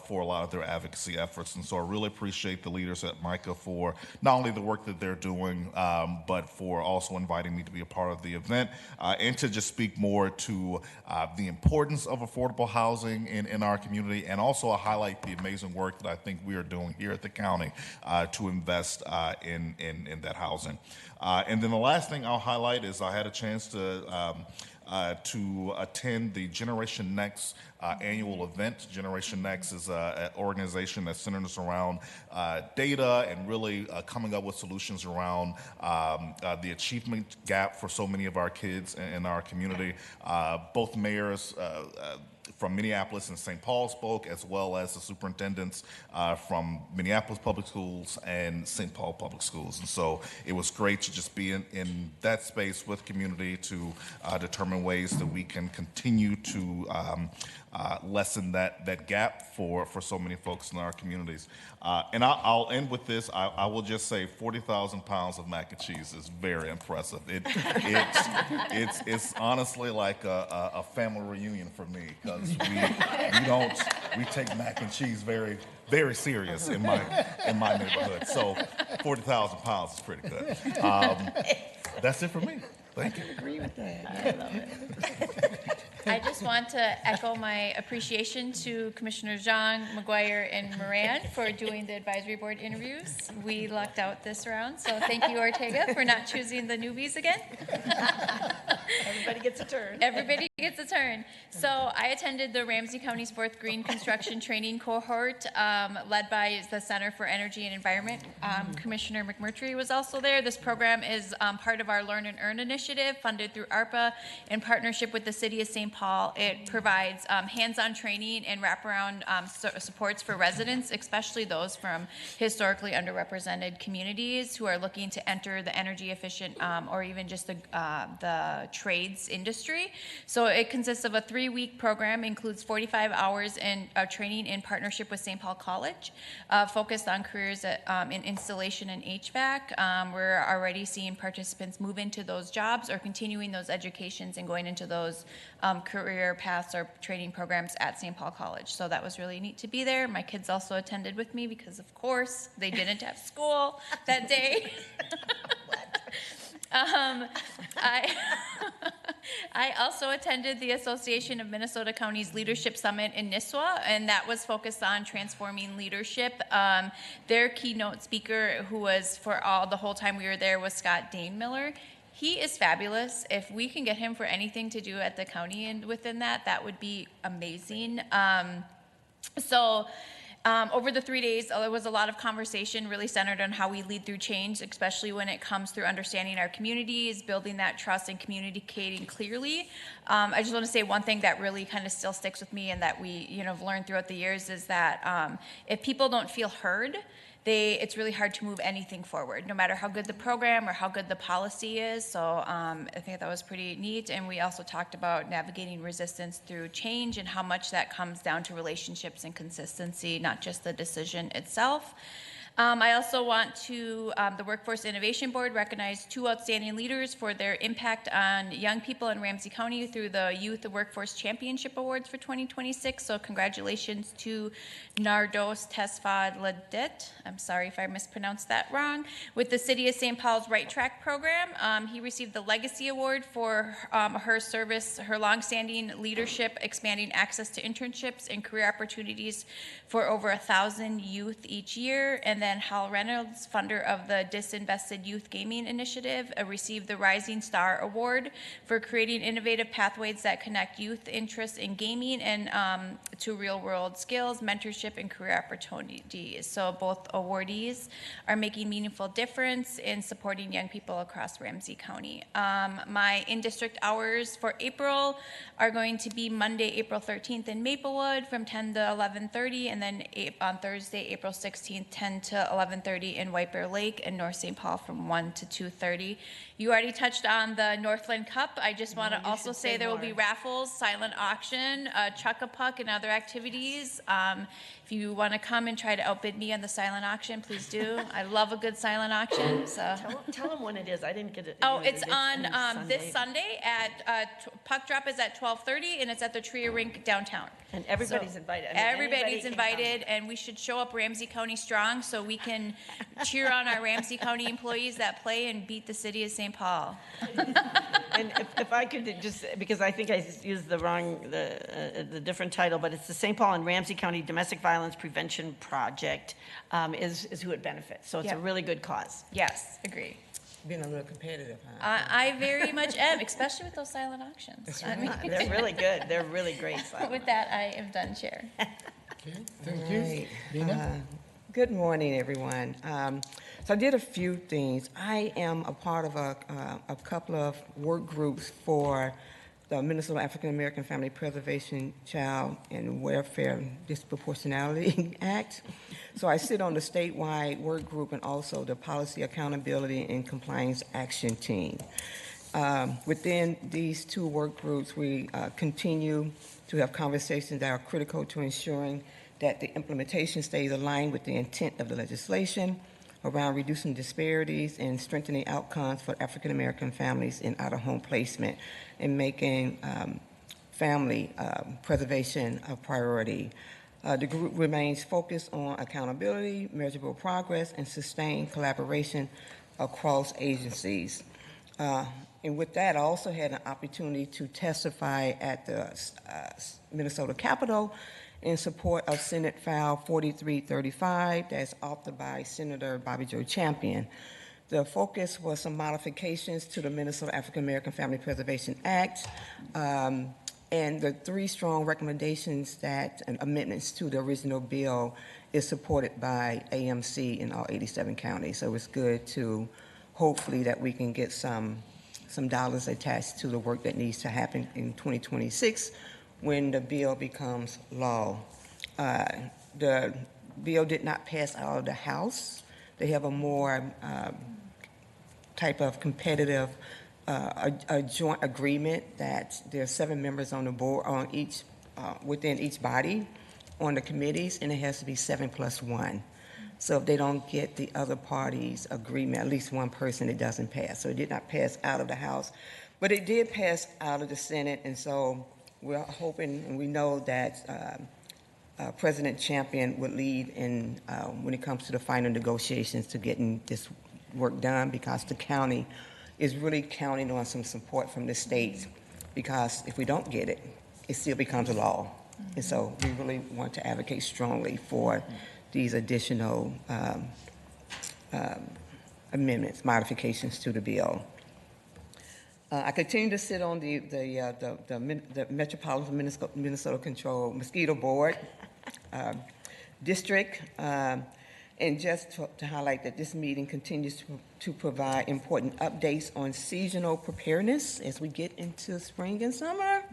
for a lot of their advocacy efforts. And so I really appreciate the leaders at MICA for not only the work that they're doing, but for also inviting me to be a part of the event and to just speak more to the importance of affordable housing in our community, and also highlight the amazing work that I think we are doing here at the county to invest in that housing. And then the last thing I'll highlight is I had a chance to attend the Generation Next annual event. Generation Next is an organization that centers around data and really coming up with solutions around the achievement gap for so many of our kids in our community. Both mayors from Minneapolis and St. Paul spoke, as well as the superintendents from Minneapolis Public Schools and St. Paul Public Schools. And so it was great to just be in that space with community to determine ways that we can continue to lessen that gap for so many folks in our communities. And I'll end with this. I will just say 40,000 pounds of mac and cheese is very impressive. It's honestly like a family reunion for me, because we take mac and cheese very, very serious in my neighborhood. So 40,000 pounds is pretty good. That's it for me. Thank you. I agree with that. I love it. I just want to echo my appreciation to Commissioners Zhang, McGuire, and Moran for doing the advisory board interviews. We lucked out this round, so thank you, Ortega, for not choosing the newbies again. Everybody gets a turn. Everybody gets a turn. So I attended the Ramsey County's 4th Green Construction Training Cohort, led by the Center for Energy and Environment. Commissioner McMurtry was also there. This program is part of our Learn and Earn initiative, funded through ARPA in partnership with the City of St. Paul. It provides hands-on training and wraparound supports for residents, especially those from historically underrepresented communities who are looking to enter the energy efficient or even just the trades industry. So it consists of a 3-week program, includes 45 hours in training in partnership with St. Paul College, focused on careers in installation and HVAC. We're already seeing participants move into those jobs or continuing those educations and going into those career paths or training programs at St. Paul College. So that was really neat to be there. My kids also attended with me because, of course, they didn't have school that day. I also attended the Association of Minnesota Counties Leadership Summit in Nisswa, and that was focused on transforming leadership. Their keynote speaker, who was the whole time we were there, was Scott Danemiller. He is fabulous. If we can get him for anything to do at the county and within that would be amazing. Over the 3 days, there was a lot of conversation really centered on how we lead through change, especially when it comes through understanding our communities, building that trust, and communicating clearly. I just want to say one thing that really kind of still sticks with me and that we have learned throughout the years is that if people don't feel heard, it's really hard to move anything forward, no matter how good the program or how good the policy is. So I think that was pretty neat. And we also talked about navigating resistance through change and how much that comes down to relationships and consistency, not just the decision itself. I also want to, the Workforce Innovation Board recognized 2 outstanding leaders for their impact on young people in Ramsey County through the Youth Workforce Championship Awards for 2026. So congratulations to Nardos Tesfad-Ledet, I'm sorry if I mispronounced that wrong, with the City of St. Paul's Right Track program. He received the Legacy Award for her service, her longstanding leadership, expanding access to internships and career opportunities for over 1,000 youth each year. And then Hal Reynolds, funder of the Disinvested Youth Gaming Initiative, received the Rising Star Award for creating innovative pathways that connect youth interests in gaming and to real-world skills, mentorship, and career opportunities. So both awardees are making meaningful difference in supporting young people across Ramsey County. My in-district hours for April are going to be Monday, April 13th in Maplewood from 10 to 11:30, and then on Thursday, April 16th, 10 to to 11:30 in White Bear Lake, and North St. Paul from 1 to 2:30. You already touched on the Northland Cup. I just want to also say there will be raffles, silent auction, chuck-a-puck, and other activities. If you want to come and try to outbid me on the silent auction, please do. I love a good silent auction. So Tell them when it is. I didn't get it. Oh, it's on this Sunday at puck drop is at 12:30, and it's at the Tria Rink downtown. And everybody's invited. I mean, Everybody's anybody can invited, and we should show up Ramsey County strong so we can cheer on our Ramsey County employees that play and beat the city of St. Paul. And if I could just, because I think I used the different title, but it's the St. Paul and Ramsey County Domestic Violence Prevention Project is who it benefits. So it's a really good cause. Yes, agree. Being a little competitive, huh? I very much am, especially with those silent auctions. I mean, They're really good. They're really great. with that, I am done, Chair. Thank you. Dina? Good morning, everyone. So I did a few things. I am a part of a couple of work groups for the Minnesota African American Family Preservation, Child and Welfare Disproportionality Act. So I sit on the statewide work group and also the Policy Accountability and Compliance Action Team. Within these two work groups, we continue to have conversations that are critical to ensuring that the implementation stays aligned with the intent of the legislation around reducing disparities and strengthening outcomes for African American families in out-of-home placement and making family preservation a priority. The group remains focused on accountability, measurable progress, and sustained collaboration across agencies. And with that, I also had an opportunity to testify at the Minnesota Capitol in support of Senate File 4335 that's authored by Senator Bobby Joe Champion. The focus was some modifications to the Minnesota African American Family Preservation Act, and the three strong recommendations and amendments to the original bill is supported by AMC in all 87 counties. So it's good to hopefully that we can get some dollars attached to the work that needs to happen in 2026 when the bill becomes law. The bill did not pass out of the House. They have a more type of competitive a joint agreement that there are 7 members on the board on each within each body on the committees, and it has to be 7+1. So if they don't get the other party's agreement, at least one person, it doesn't pass. So it did not pass out of the House, but it did pass out of the Senate, and so we're hoping and we know that President Champion would lead in when it comes to the final negotiations to getting this work done, because the county is really counting on some support from the states, because if we don't get it, it still becomes a law. And so we really want to advocate strongly for these additional amendments, modifications to the bill. I continue to sit on the Metropolitan Minnesota Control Mosquito Board District, and just to highlight that this meeting continues to provide important updates on seasonal preparedness as we get into spring and summer.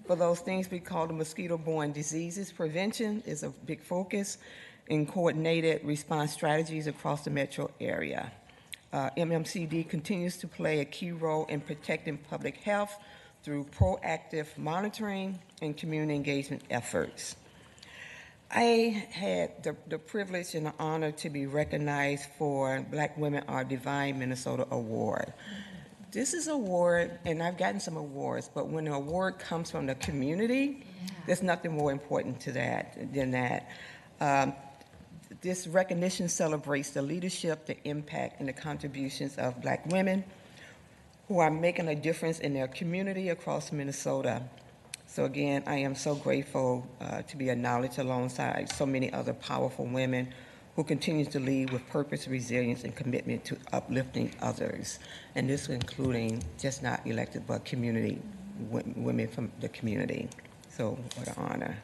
For those things we call the mosquito-borne diseases, prevention is a big focus in coordinated response strategies across the metro area. MMCD continues to play a key role in protecting public health through proactive monitoring and community engagement efforts. I had the privilege and the honor to be recognized for Black Women Are Divine Minnesota Award. This is an award, and I've gotten some awards, but when an award comes from the community, there's nothing more important to than that. This recognition celebrates the leadership, the impact, and the contributions of Black women who are making a difference in their community across Minnesota. So again, I am so grateful to be acknowledged alongside so many other powerful women who continue to lead with purpose, resilience, and commitment to uplifting others. And this including just not elected, but community, women from the community. So what an honor.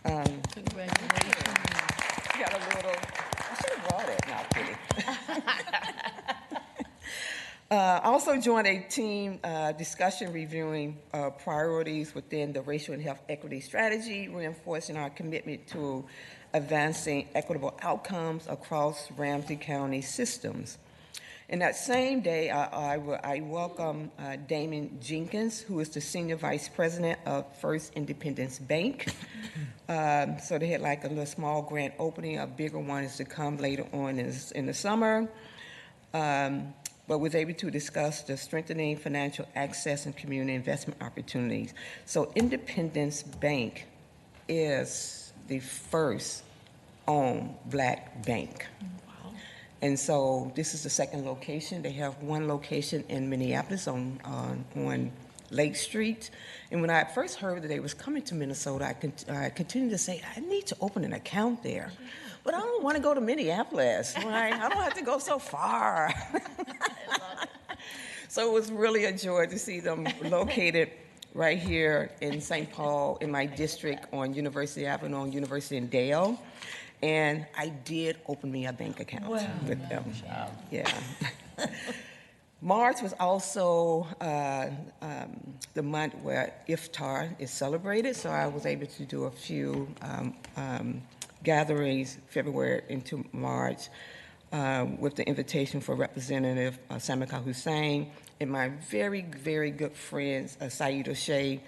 Congratulations. Got a little, I should have brought it, not kidding. Also joined a team discussion reviewing priorities within the racial and health equity strategy, reinforcing our commitment to advancing equitable outcomes across Ramsey County systems. And that same day, I welcome Damon Jenkins, who is the Senior Vice President of First Independence Bank. So they had like a little small grand opening. A bigger one is to come later on in the summer. But was able to discuss the strengthening financial access and community investment opportunities. So Independence Bank is the first owned Black bank. And so this is the second location. They have one location in Minneapolis on Lake Street. And when I first heard that they was coming to Minnesota, I continued to say, I need to open an account there. But I don't want to go to Minneapolis, right? I don't have to go so far. So it was really a joy to see them located right here in St. Paul, in my district on University Avenue, on University and Dale. And I did open me a bank account with them. Yeah. March was also the month where Iftar is celebrated, so I was able to do a few gatherings February into March with the invitation for Representative Samika Hussein and my very, very good friends, Saeed O'Shea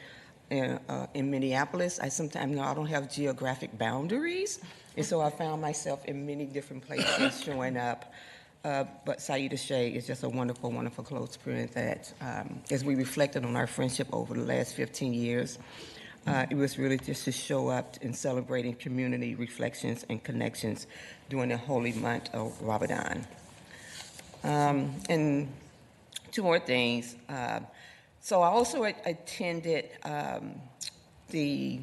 in Minneapolis. I sometimes know I don't have geographic boundaries, and so I found myself in many different places showing up. But Saeed O'Shea is just a wonderful, wonderful close friend that, as we reflected on our friendship over the last 15 years, it was really just to show up in celebrating community reflections and connections during the holy month of Ramadan. And two more things. So I also attended the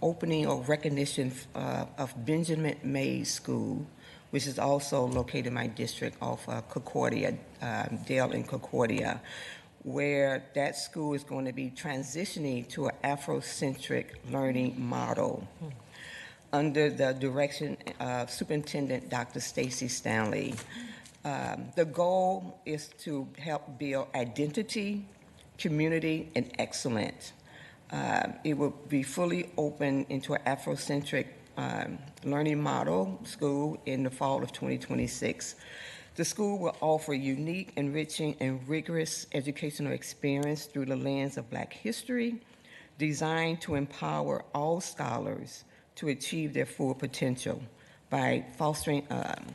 opening or recognition of Benjamin Mays School, which is also located in my district off Concordia, Dale and Concordia, where that school is going to be transitioning to an Afrocentric learning model under the direction of Superintendent Dr. Stacy Stanley. The goal is to help build identity, community, and excellence. It will be fully open into an Afrocentric learning model school in the fall of 2026. The school will offer unique, enriching, and rigorous educational experience through the lens of Black history, designed to empower all scholars to achieve their full potential by fostering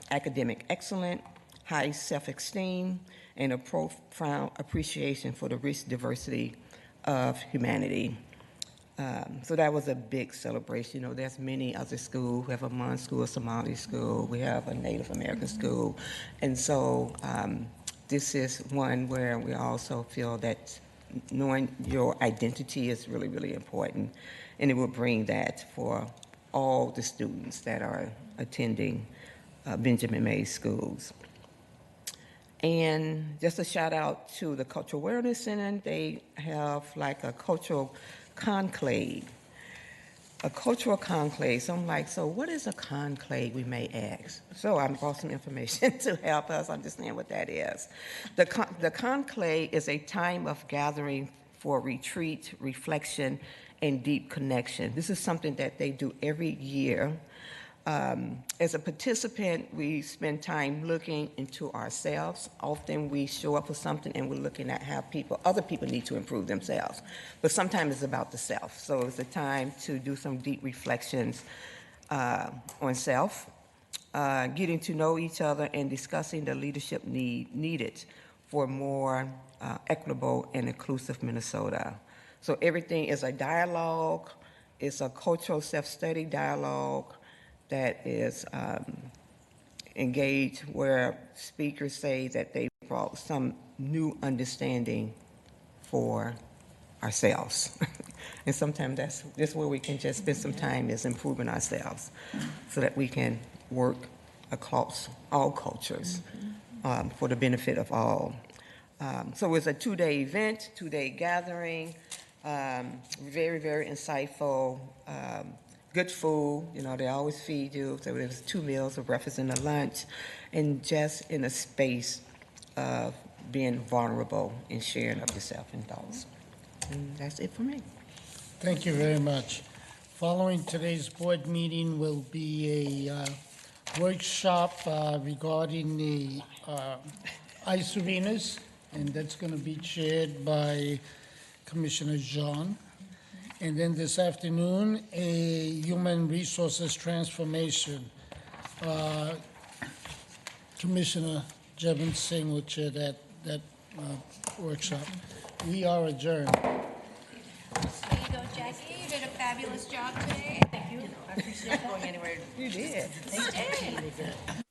academic excellence, high self-esteem, and a profound appreciation for the rich diversity of humanity. So that was a big celebration. You know, there's many other schools. We have a Mon school, a Somali school. We have a Native American school. And so this is one where we also feel that knowing your identity is really, really important. And it will bring that for all the students that are attending Benjamin Mays schools. And just a shout out to the Cultural Awareness Center. They have like a cultural conclave, a cultural conclave. So I'm like, so what is a conclave, we may ask? So I brought some information to help us understand what that is. The conclave is a time of gathering for retreat, reflection, and deep connection. This is something that they do every year. As a participant, we spend time looking into ourselves. Often we show up for something and we're looking at how other people need to improve themselves. But sometimes it's about the self. So it's a time to do some deep reflections on self, getting to know each other and discussing the leadership needed for a more equitable and inclusive Minnesota. So everything is a dialogue. It's a cultural self-study dialogue that is engaged, where speakers say that they brought some new understanding for ourselves. And sometimes that's where we can just spend some time, is improving ourselves so that we can work across all cultures for the benefit of all. So it's a two-day event, two-day gathering, very, very insightful, good food. You know, they always feed you. So there's 2 meals, a breakfast and a lunch, and just in a space of being vulnerable and sharing of yourself and thoughts. And that's it for me. Thank you very much. Following today's board meeting will be a workshop regarding the ice arenas, and that's going to be chaired by Commissioner John. And then this afternoon, a human resources transformation. Commissioner Jevon Singh will chair that workshop. We are adjourned. There you go, Jackie. You did a fabulous job today. Thank you. I appreciate going anywhere. You did. Stay.